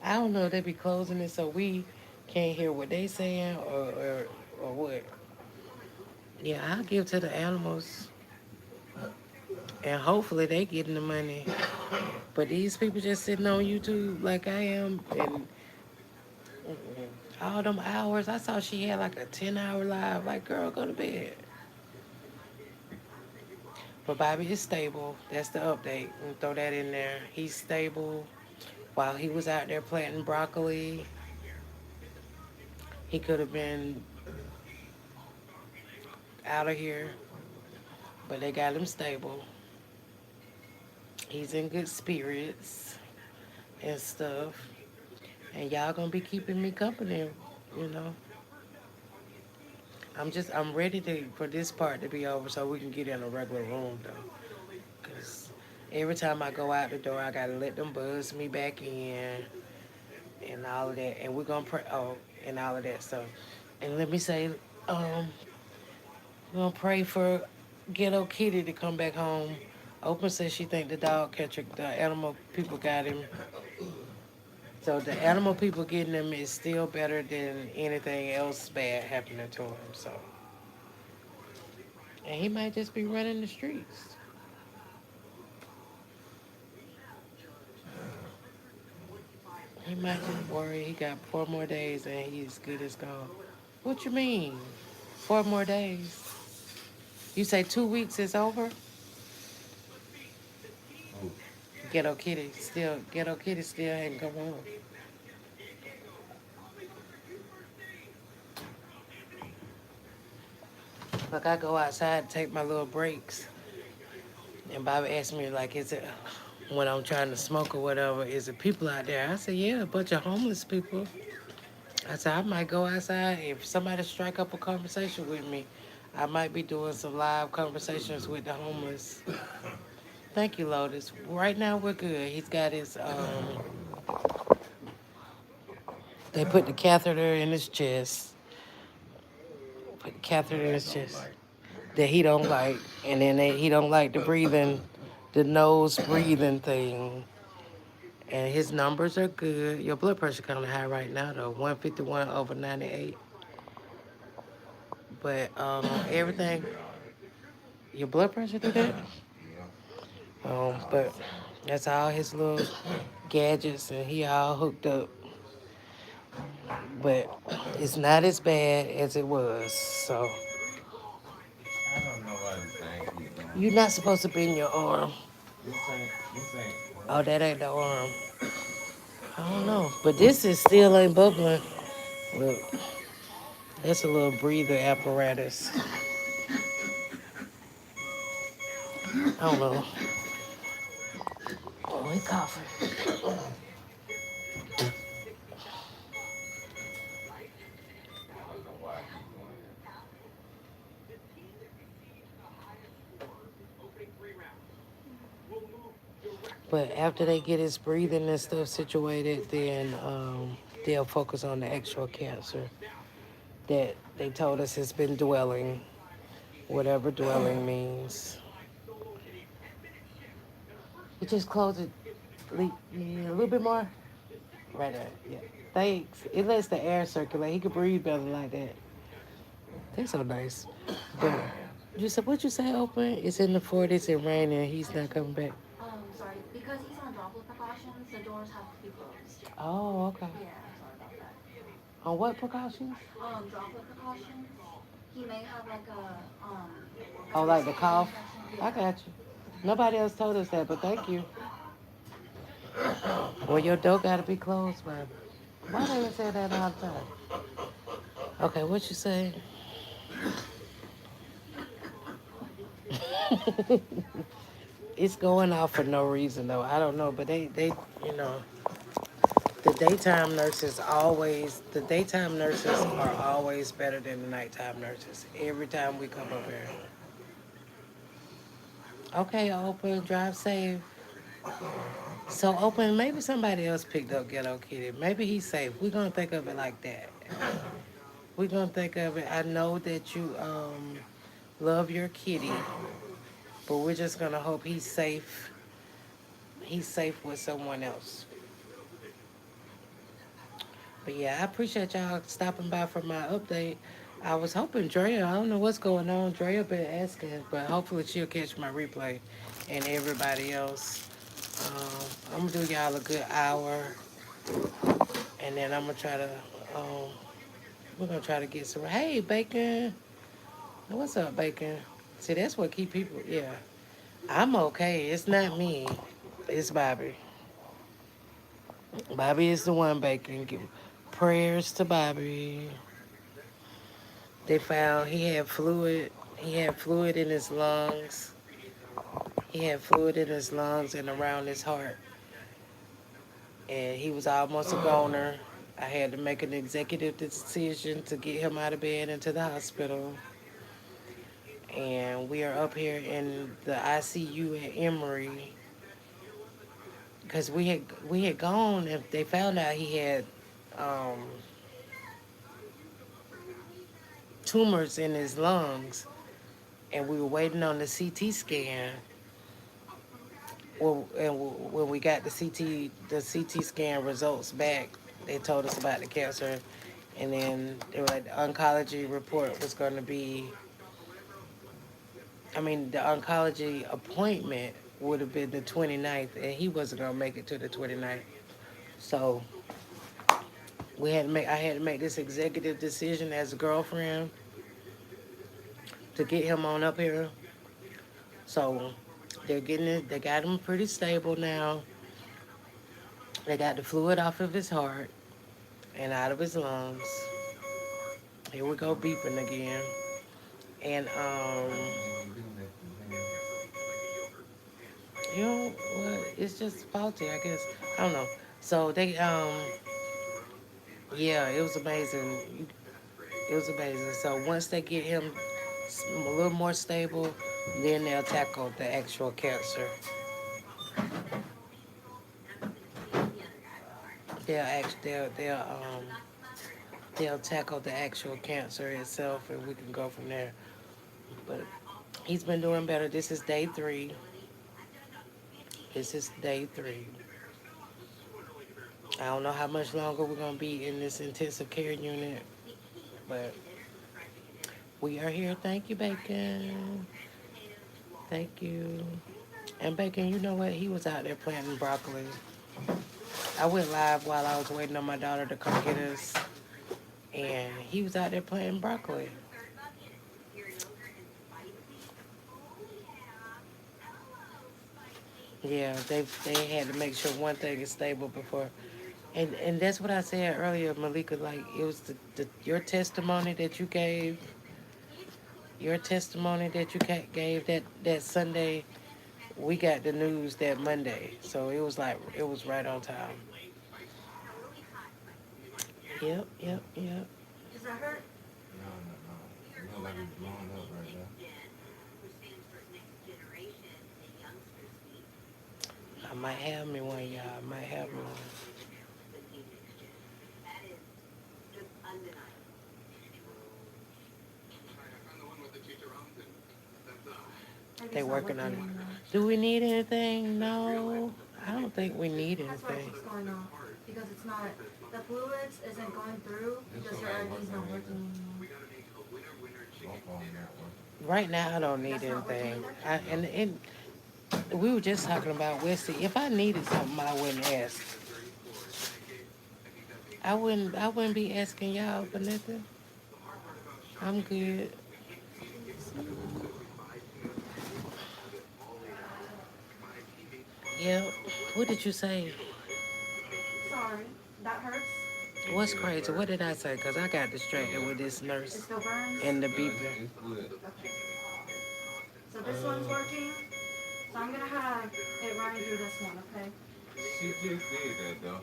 I don't know. They be closing it so we can't hear what they saying or what. Yeah, I'll give to the animals and hopefully they getting the money. But these people just sitting on YouTube like I am and all them hours. I saw she had like a 10-hour live. Like, girl, go to bed. But Bobby is stable. That's the update. And throw that in there. He's stable. While he was out there planting broccoli, he could have been out of here, but they got him stable. He's in good spirits and stuff. And y'all gonna be keeping me company, you know. I'm ready for this part to be over so we can get in a regular room though. Cause every time I go out the door, I gotta let them buzz me back in and all of that. And we're gonna pray, and all of that stuff. And let me say, um, we're gonna pray for Ghetto Kitty to come back home. Oprah says she think the dog catcher, the animal people got him. So the animal people getting him is still better than anything else bad happening to him. So, and he might just be running the streets. He might just worry he got 4 more days and he's good as gone. What you mean? 4 more days? You say 2 weeks is over? Oh, Ghetto Kitty still hadn't come home. Like I go outside to take my little breaks, and Bobby asked me like, "Is it when I'm trying to smoke or whatever, is there people out there? I said, yeah, a bunch of homeless people. I said, I might go outside. If somebody strike up a conversation with me, I might be doing some live conversations with the homeless. Thank you, Lotus. Right now, we're good. He's got his, they put the catheter in his chest. Put the catheter in That his I don't chest like. that he don't like. And then he don't like the breathing, the nose breathing thing. And his numbers are good. Your blood pressure kind of high right now, though, 151 over 98. But Yeah, you everything, did all right. your blood pressure do that. Yeah, all the But time. that's all his little gadgets, and he all hooked up. But it's not as bad as it was. So I don't know why this thing keep doing you're this. not supposed to bend your arm. This ain't Oh, what? that ain't the arm. I don't know, but this is still ain't bubbling. Look, that's a little breather apparatus. I don't know. Oh, he coughing. I don't know why I keep doing that. But after they get his breathing and stuff situated, then they'll focus on the actual cancer that they told us has been dwelling, whatever dwelling means. You just close it yeah, a little bit more. Right there. Yeah. Thanks. It lets the air circulate. He can breathe better like that. That's so nice. But you said what you say, open? It's in the 40s and raining. He's not coming back. Sorry, because he's on droplet precautions, the doors have to be closed. Oh, okay. Yeah, I'm sorry about that. On what precautions? Droplet precautions. He may have like Oh, a like the respiratory cough? infection. I Yeah. got you. Nobody else told us that, but thank you. Well, your door got to be closed, man. Why do they say that all the time? Okay, what you say? It's going off for no reason, though. I don't know, but you know, the daytime nurses are always better than the nighttime nurses. Every time we come up here. Okay, open, drive safe. So open, maybe somebody else picked up Ghetto Kitty. Maybe he's safe. We're gonna think of it like that. We're gonna think of it. I know that you love your kitty, but we're just gonna hope he's safe. He's safe with someone else. But yeah, I appreciate y'all stopping by for my update. I was hoping Drea, I don't know what's going on. Drea been asking, but hopefully she'll catch my replay and everybody else. I'm gonna do y'all a good hour, and then I'm gonna try to. Um, we're gonna try to get some. Hey, Bacon, what's up, Bacon? See, that's what keep people. Yeah, I'm okay. It's not me. It's Bobby. Bobby is the one. Bacon. Give prayers to Bobby. They found he had fluid. He had fluid in his lungs. He had fluid in his lungs and around his heart. And he was almost a goner. I had to make an executive decision to get him out of bed into the hospital. And we are up here in the ICU at Emory because we had gone and they found out he had um, tumors in his lungs, and we were waiting on the CT scan. Well, and when we got the CT scan results back, they told us about the cancer, and then they were like the oncology report was going to be. I mean, the oncology appointment would have been the 29th, and he wasn't going to make it to the 29th. So I had to make this executive decision as a girlfriend to get him on up here. So they got him pretty stable now. They got the fluid off of his heart and out of his lungs. Here we go beeping again. And I can't even do nothing, man. You know what? It's just faulty, I guess. I don't know. So they yeah, it was amazing. It was amazing. So once they get him a little more stable, then they'll tackle the actual cancer. They'll tackle the actual cancer itself, and we can go from there. But he's been doing better. This is day 3. This is day 3. I don't know how much longer we're gonna be in this intensive care unit, but we are here. Thank you, Bacon. Thank you. And Bacon, you know what? He was out there planting broccoli. I went live while I was waiting on my daughter to come get us, and he was out there planting broccoli. Yeah, they had to make sure one thing is stable before, and that's what I said earlier, Malika. Like it was your testimony that you gave, gave that Sunday. We got the news that Monday, so it was like it was right on time. Yep, yep, yep. Does that hurt? No, no, no. It look like it's blowing up right now. I might have me one, y'all. I might have me one. Maybe They it's not working on working it. anymore. Do we need anything? No, I don't think we need That's why it anything. keeps going off. Because it's not, the fluids isn't going through This because one your ain't IV's working not either. working anymore. My phone not working. Right now, I don't need That's not working anything. either? And we were just talking about Wesley. If I needed something, I wouldn't ask. I wouldn't be asking y'all for nothing. I'm good. Yep. What did you say? Sorry, that hurts. What's crazy? What did I say? Because I got distracted with this It nurse still burns. and the No, beeper. it's good. Okay. So this one's working. So I'm gonna have it run through this one, okay? She just did that though.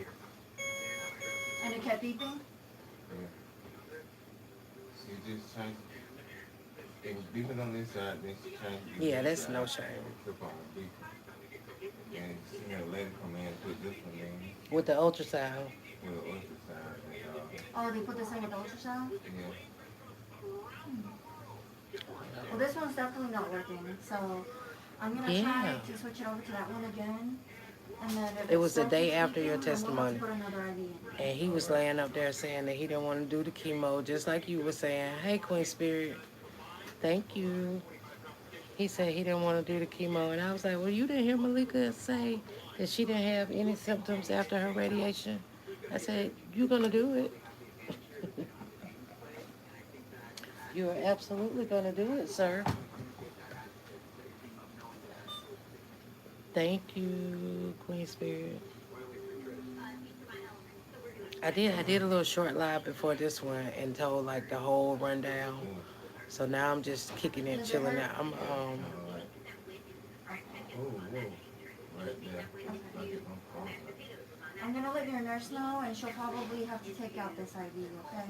And it kept beeping. Yeah. She just changed. It was beeping on this side, then she changed it to Yeah, this that's side. no shame. It took on the beeping. And she had a lady come in and put this one in With the ultrasound. with an ultrasound. And, Oh, they put this in with ultrasound? yeah. Well, this one's definitely not working. So I'm gonna Yeah. try to switch it over to that one again. And then if It was the still day keeps after your beeping, then we'll have to testimony. put another IV in. And he was laying up there saying that he didn't want to do the chemo, just like you were saying. Hey, Queen Spirit, thank you. He said he didn't want to do the chemo. And I was like, well, you didn't hear Malika say that she didn't have any symptoms after her radiation? I said, you're going to do it. You're absolutely going to do it, sir. Thank you, Queen Spirit. I did a little short live before this one and told like the whole rundown. So now I'm just kicking it, Does it chilling hurt? out. I'm Alright. Whoa, whoa. Right there. I get my phone. I'm gonna let your nurse know, and she'll probably have to take out this IV, okay?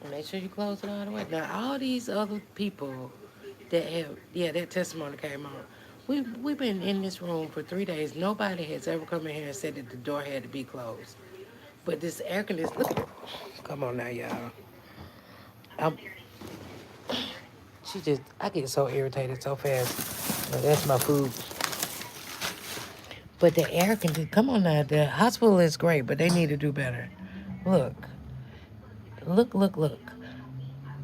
make sure you close it all the way. Now all these other people that have that testimony came on. We've been in this room for 3 days. Nobody has ever come in here and said that the door had to be closed. But this air conditioner, look, come on now, y'all. I'm, I get so irritated so fast. Now, that's my food. But the air conditioner, come on now. The hospital is great, but they need to do better. Look, look.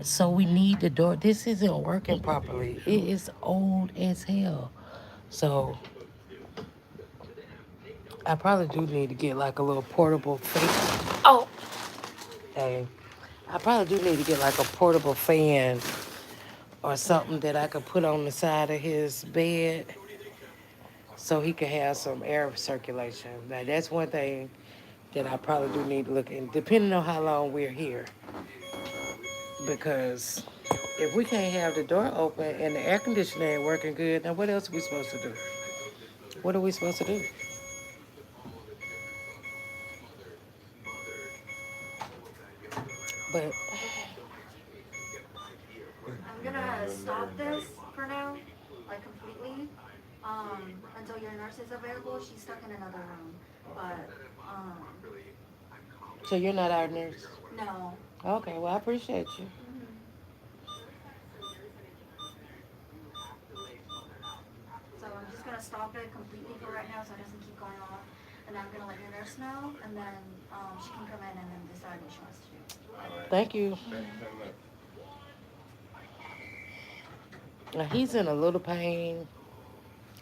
So we need the door. This isn't working properly. It is old as hell. So I probably do need to get like a little portable fan. Oh, hey. I probably do need to get like a portable fan or something that I could put on the side of his bed so he could have some air circulation. Now that's one thing that I probably do need to look in, depending on how long we're here. because if we can't have the door open and the air conditioner ain't working good, now what else are we supposed to do? What are we supposed to do? But I'm gonna stop this for now, like completely, until your nurse is available. She's stuck in another room, but so you're not our nurse. no. Okay, well I appreciate you. Hmm. So I'm just gonna stop it completely for right now, so it doesn't keep going off, and I'm gonna let your nurse know, and then she can come in and then decide what she wants to do. All right. Thank you. Thank you so much. Now, he's in a little pain,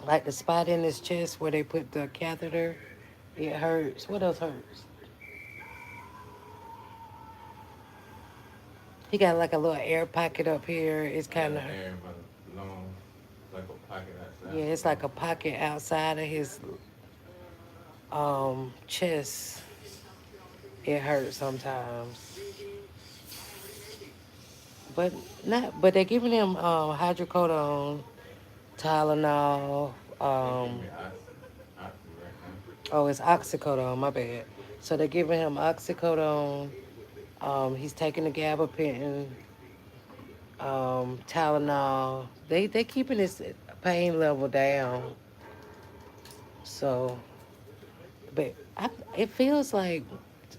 like the spot in his chest where they put the catheter. It hurts. What else hurts? He got like a little air pocket up here. It's kind of, Air, but long, like a pocket outside. yeah, it's like a pocket outside of his chest. It hurts sometimes, but not. But they're giving him hydrocodone, Tylenol. They give me oxy right now. Oh, it's oxycodone. My bad. So they're giving him oxycodone. He's taking the gabapentin, Tylenol. They keeping his pain level down. So, but it feels like,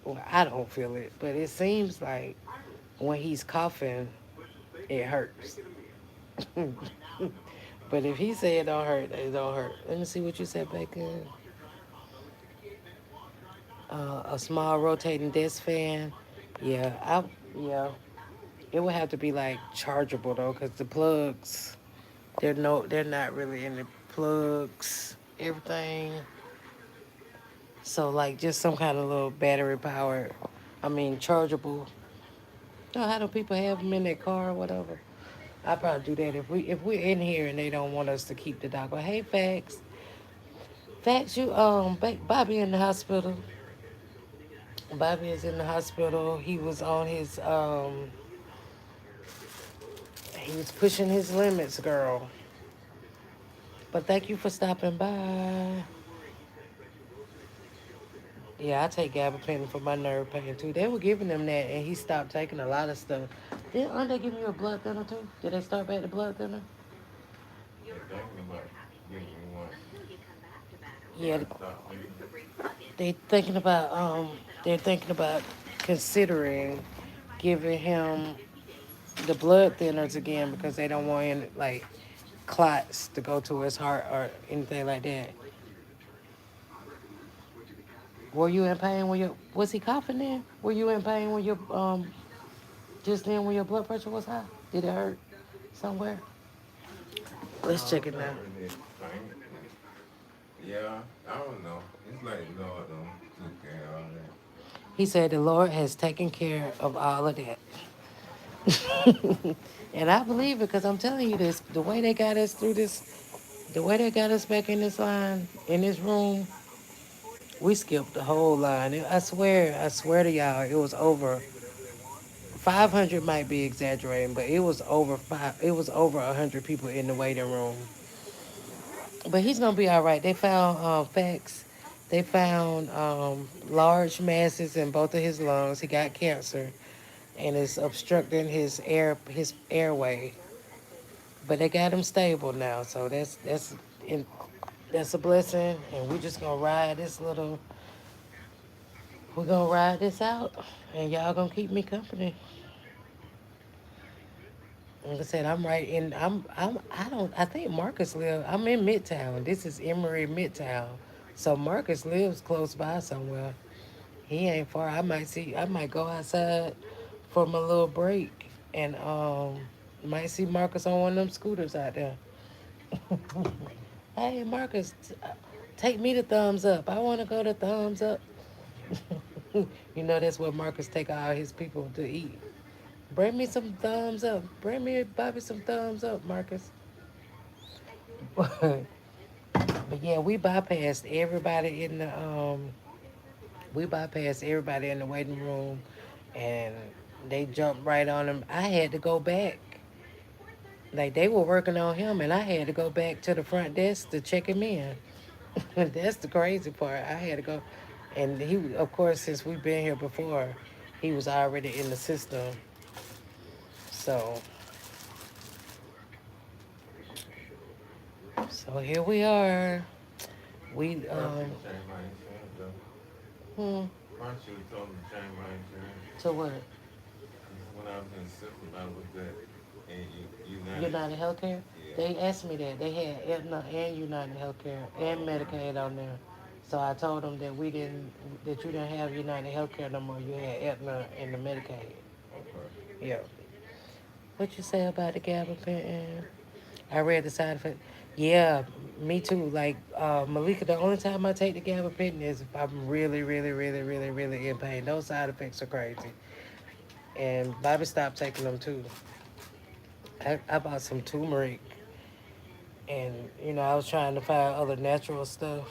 well, I don't feel it, but it seems like when he's coughing, it hurts. But if he say it don't hurt, it don't hurt. Let me see what you said, Bacon. A small rotating desk fan. Yeah, yeah. It would have to be like chargeable though, cause the plugs, they're not really in the plugs. Everything. So like just some kind of little battery powered, I mean chargeable. You know how do people have them in their car or whatever? I probably do that if we're in here and they don't want us to keep the dog. But hey, Fax, you Bobby in the hospital. Bobby is in the hospital. He was on his he was pushing his limits, girl. But thank you for stopping by. Yeah, I take gabapentin for my nerve pain too. They were giving him that, and he stopped taking a lot of stuff. Aren't they giving you a blood thinner too? Did they start back the blood thinner? They're thinking about giving me one. Yeah, I stopped taking they thinking about they're thinking about considering giving him the blood thinners again because they don't want any like clots to go to his heart or anything like that. Were you in pain when your was he coughing then? Were you in pain when your just then when your blood pressure was high? Did it hurt somewhere? Let's check it not now. really faint. Yeah, I don't know. It's like Lord took care of all that. He said the Lord has taken care of all of that. And I believe it because I'm telling you this, the way they got us through this, the way they got us back in this line, in this room, we skipped the whole line. I swear to y'all, it was over 500 might be exaggerating, but it was over 100 people in the waiting room. But he's gonna be all right. They found facts. They found large masses in both of his lungs. He got cancer, and it's obstructing his airway. But they got him stable now, so in, that's a blessing. And we're just gonna ride this little. We're gonna ride this out, and y'all gonna keep me company. Like I said, I'm right in. I don't. I think Marcus live. I'm in Midtown. This is Emory Midtown, so Marcus lives close by somewhere. He ain't far. I might see. I might go outside for my little break, and might see Marcus on one of them scooters out there. Hey, Marcus, take me to thumbs up. I want to go to thumbs up. You know that's where Marcus take all his people to eat. Bring me some thumbs up. Bring me Bobby some thumbs up, Marcus. But yeah, we bypassed everybody in the waiting room, and They jumped right on him. I had to go back. Like they were working on him, and I had to go back to the front desk to check him in. That's the crazy part. I had to go, and he, of course, since we've been here before, he was already in the system. So, so here we are. We Probably should have changed my insurance though. hmm, Probably should have told them to change my insurance. to what? 'Cause when I was in the system, I was at and United. United Healthcare. Yeah. They asked me that. They had Aetna and United Healthcare and Medicaid on there. So I told them that we didn't, that you didn't have United Healthcare no more. You had Aetna and the Medicaid. Okay. Yeah. What you say about the gabapentin? I read the side effect. Yeah, me too. Like Malika, the only time I take the gabapentin is if I'm really, really, really, really, really in pain. Those side effects are crazy. And Bobby stopped taking them too. I bought some turmeric, and I was trying to find other natural stuff.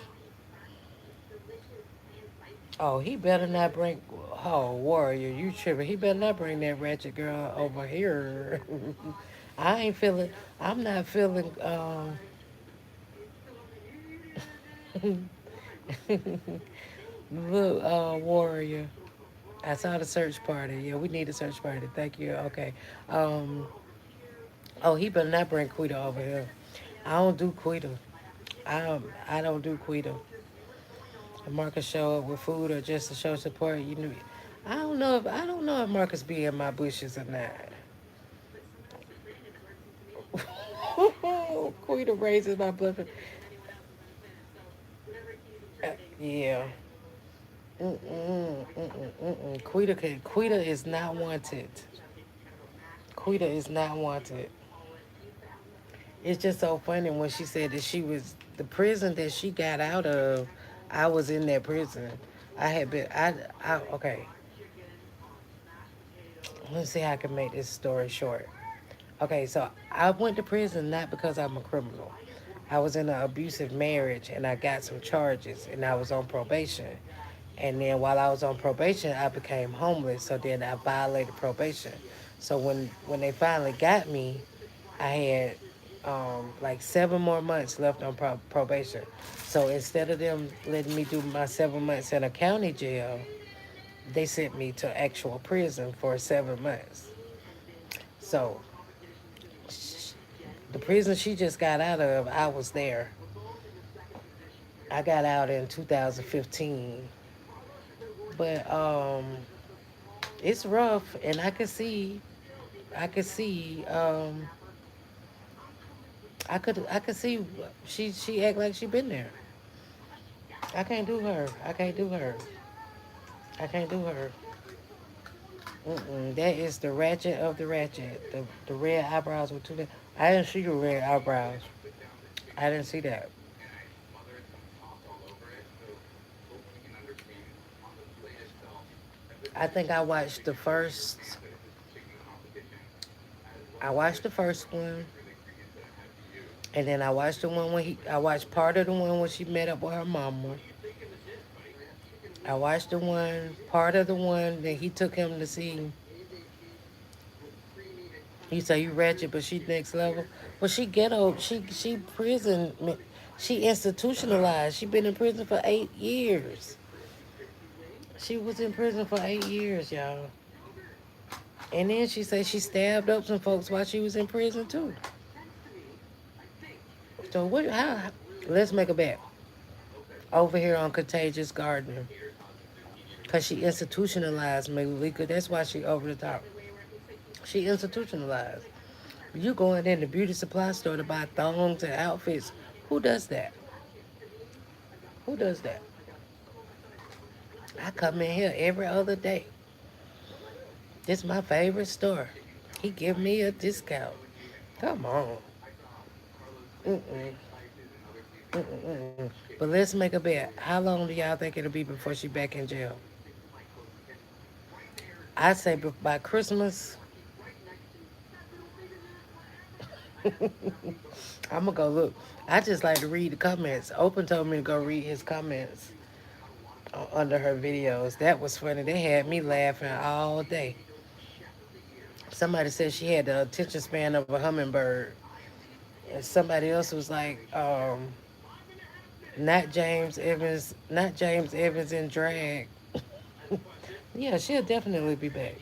Oh, he better not bring. Oh, warrior, you tripping? He better not bring that ratchet girl over here. I ain't feeling. I'm not feeling. Look, warrior. I saw the search party. Yeah, we need a search party. Thank you. Okay. Um. Oh, he better not bring Quita over here. I don't do Quita. I don't do Quita. If Marcus show up with food or just to show support, I don't know if Marcus be in my bushes or not. Quita raises my blood. Yeah. Quita is not wanted. Quita is not wanted. It's just so funny when she said that she was the prison that she got out of. I was in that prison. I had been. Okay. Let's see how I can make this story short. Okay, so I went to prison not because I'm a criminal. I was in an abusive marriage and I got some charges and I was on probation. And then while I was on probation, I became homeless. So then I violated probation. So when they finally got me, I had like 7 more months left on probation. So instead of them letting me do my 7 months in a county jail, they sent me to actual prison for 7 months. So the prison she just got out of, I was there. I got out in 2015. But it's rough and I could see I could see she act like she been there. I can't do her. I can't do her. I can't do her. That is the ratchet of the ratchet. The red eyebrows were too. I didn't see the red eyebrows. I didn't see that. I think I watched the first. I watched the first one, and then I watched the one when he. I watched part of the one when she met up with her mama. I watched the one part of the one that he took him to see. You say you ratchet, but she next level. Well, she ghetto. She prison. She institutionalized. She been in prison for 8 years. She was in prison for 8 years, y'all. And then she said she stabbed up some folks while she was in prison too. So what? How? Let's make a bet over here on Contagious Gardening, cause she institutionalized Malika. That's why she over the top. She institutionalized. You going in the beauty supply store to buy thongs and outfits. Who does that? Who does that? I come in here every other day. This my favorite store. He give me a discount. Come on. Mm-mm. Mm-mm. But let's make a bet. How long do y'all think it'll be before she back in jail? I say by Christmas. I'm gonna go look. I just like to read the comments. Open told me to go read his comments under her videos. That was funny. They had me laughing all day. Somebody said she had the attention span of a hummingbird. And somebody else was like, not James Evans in drag. Yeah, she'll definitely be back.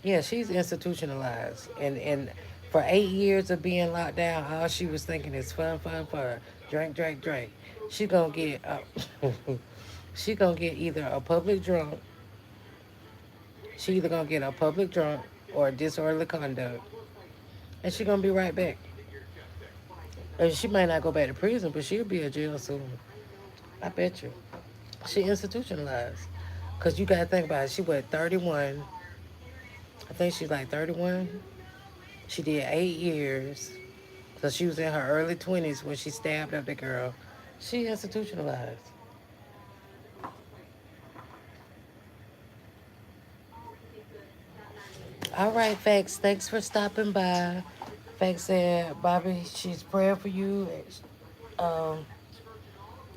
Yeah, she's institutionalized, and for 8 years of being locked down, all she was thinking is fun, fun, fun, drink, drink, drink. She gonna get, she gonna get either a public drunk. She either gonna get a public drunk or disorderly conduct, and she gonna be right back. And she might not go back to prison, but she'll be in jail soon. I bet you. She institutionalized, cause you gotta think about it. She was 31. I think she's like 31. She did 8 years. So she was in her early 20s when she stabbed up the girl. She institutionalized. All right, Fax. Thanks for stopping by. Fax said, Bobby, she's praying for you. Um,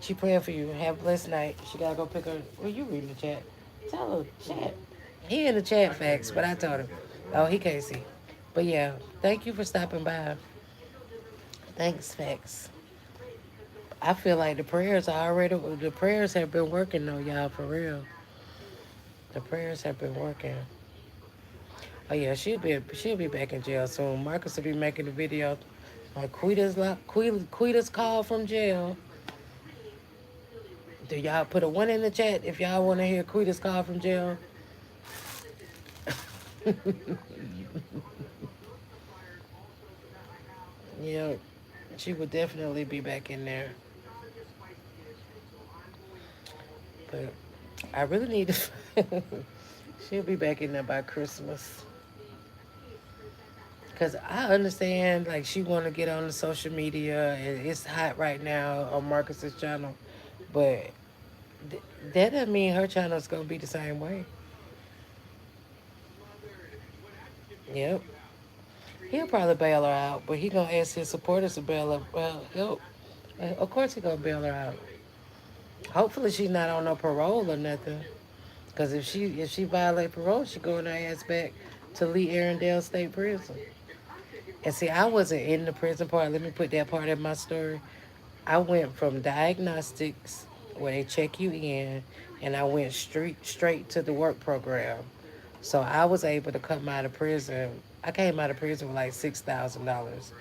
she praying for you. Have a blessed night. She gotta go pick her. Well, you reading the chat. Tell her chat. He in the chat, I can't Fax, but really I see told the him. chat. Oh, he can't see. But yeah, thank you for stopping by. Thanks, Fax. I feel like the prayers have been working though, y'all, for real. The prayers have been working. Oh yeah, she'll be back in jail soon. Marcus will be making a video on Quita's call from jail. Do y'all put a one in the chat if y'all want to hear Quita's call from jail? Yeah, she would definitely be back in there. But I really need to. She'll be back in there by Christmas. Cause I understand, like she want to get on the social media, and it's hot right now on Marcus's channel, but th- that doesn't mean her channel's gonna be the same way. Yep, he'll probably bail her out, but he gonna ask his supporters to bail her. Well, of course he gonna bail her out. Hopefully she's not on no parole or nothing. Cause if she violate parole, she going her ass back to Lee Arundel State Prison. And see, I wasn't in the prison part. Let me put that part in my story. I went from diagnostics where they check you in, and I went straight to the work program. So I was able to come out of prison. I came out of prison with like $6,000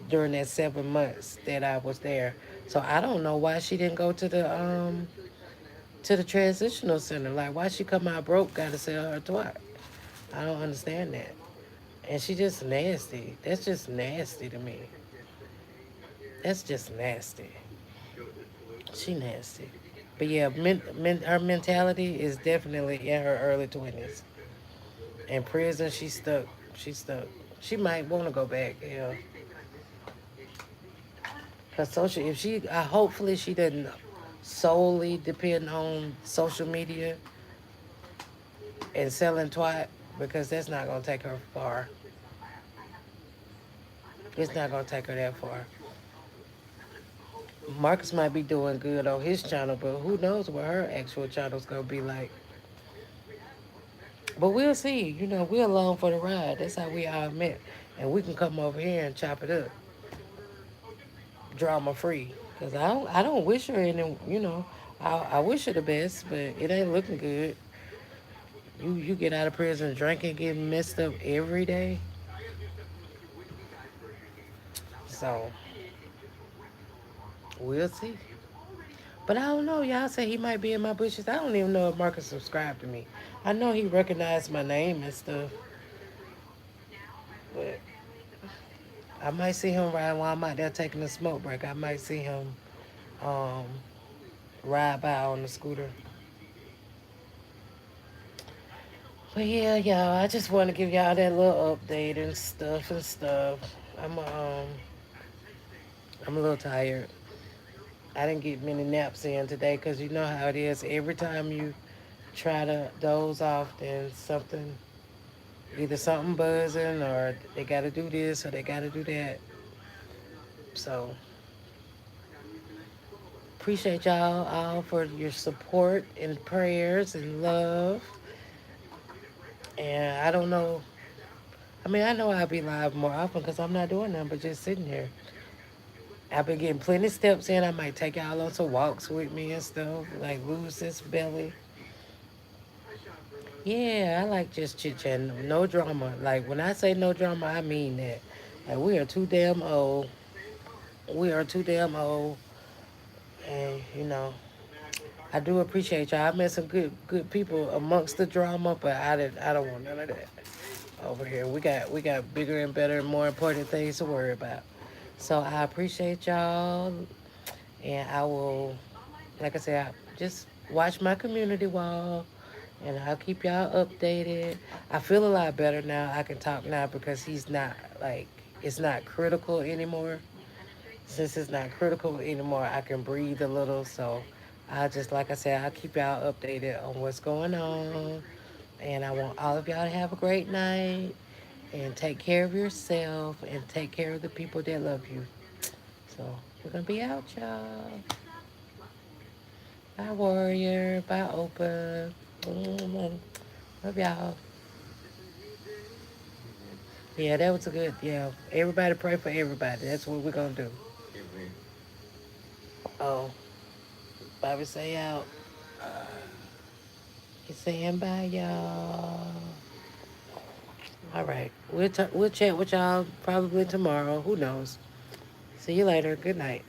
during that 7 months that I was there. So I don't know why she didn't go to the transitional center. Like why she come out broke? Got to sell her twat. I don't understand that. And she just nasty. That's just nasty to me. That's just nasty. She nasty. But yeah, her mentality is definitely in her early 20s. In prison, she's stuck. She's stuck. She might want to go back. Yeah, cause social. If she, hopefully she doesn't solely depend on social media and selling twat, because that's not gonna take her far. It's not gonna take her that far. Marcus might be doing good on his channel, but who knows what her actual channel's gonna be like. But we'll see. We're along for the ride. That's how we all met. And we can come over here and chop it up, drama free. Cause I don't wish her any. I wish her the best, but it ain't looking good. You get out of prison drinking, getting messed up every day. So we'll see. But I don't know. Y'all say he might be in my bushes. I don't even know if Marcus subscribed to me. I know he recognized my name and stuff, but I might see him ride while I'm out there taking a smoke break. I might see him um, ride by on the scooter. But yeah, y'all, I just want to give y'all that little update and stuff. I'm um I'm a little tired. I didn't get many naps in today because you know how it is. Every time you try to doze off, then either something buzzing or they got to do this or they got to do that. So appreciate y'all all for your support and prayers and love. And I don't know. I mean, I know I'll be live more often because I'm not doing nothing but just sitting here. I've been getting plenty of steps in. I might take y'all on some walks with me and stuff, like lose this belly. Yeah, I like just chit chatting. No drama. Like when I say no drama, I mean that. Like we are too damn old. We are too damn old, and I do appreciate y'all. I met some good people amongst the drama, but I don't want none of that over here. We got bigger and better and more important things to worry about. So I appreciate y'all, and I will, like I said, just watch my community wall, and I'll keep y'all updated. I feel a lot better now. I can talk now because he's not like it's not critical anymore. Since it's not critical anymore, I can breathe a little. So I just, like I said, I'll keep y'all updated on what's going on. And I want all of y'all to have a great night and take care of yourself and take care of the people that love you. So we're going to be out, y'all. Bye, Warrior. Bye, Opa. Love y'all. Yeah, that was a good, yeah. Everybody pray for everybody. That's what we're going to do. Amen. Oh, Bobby say out. He's saying bye, y'all. All right. We'll chat with y'all probably tomorrow. Who knows? See you later. Good night.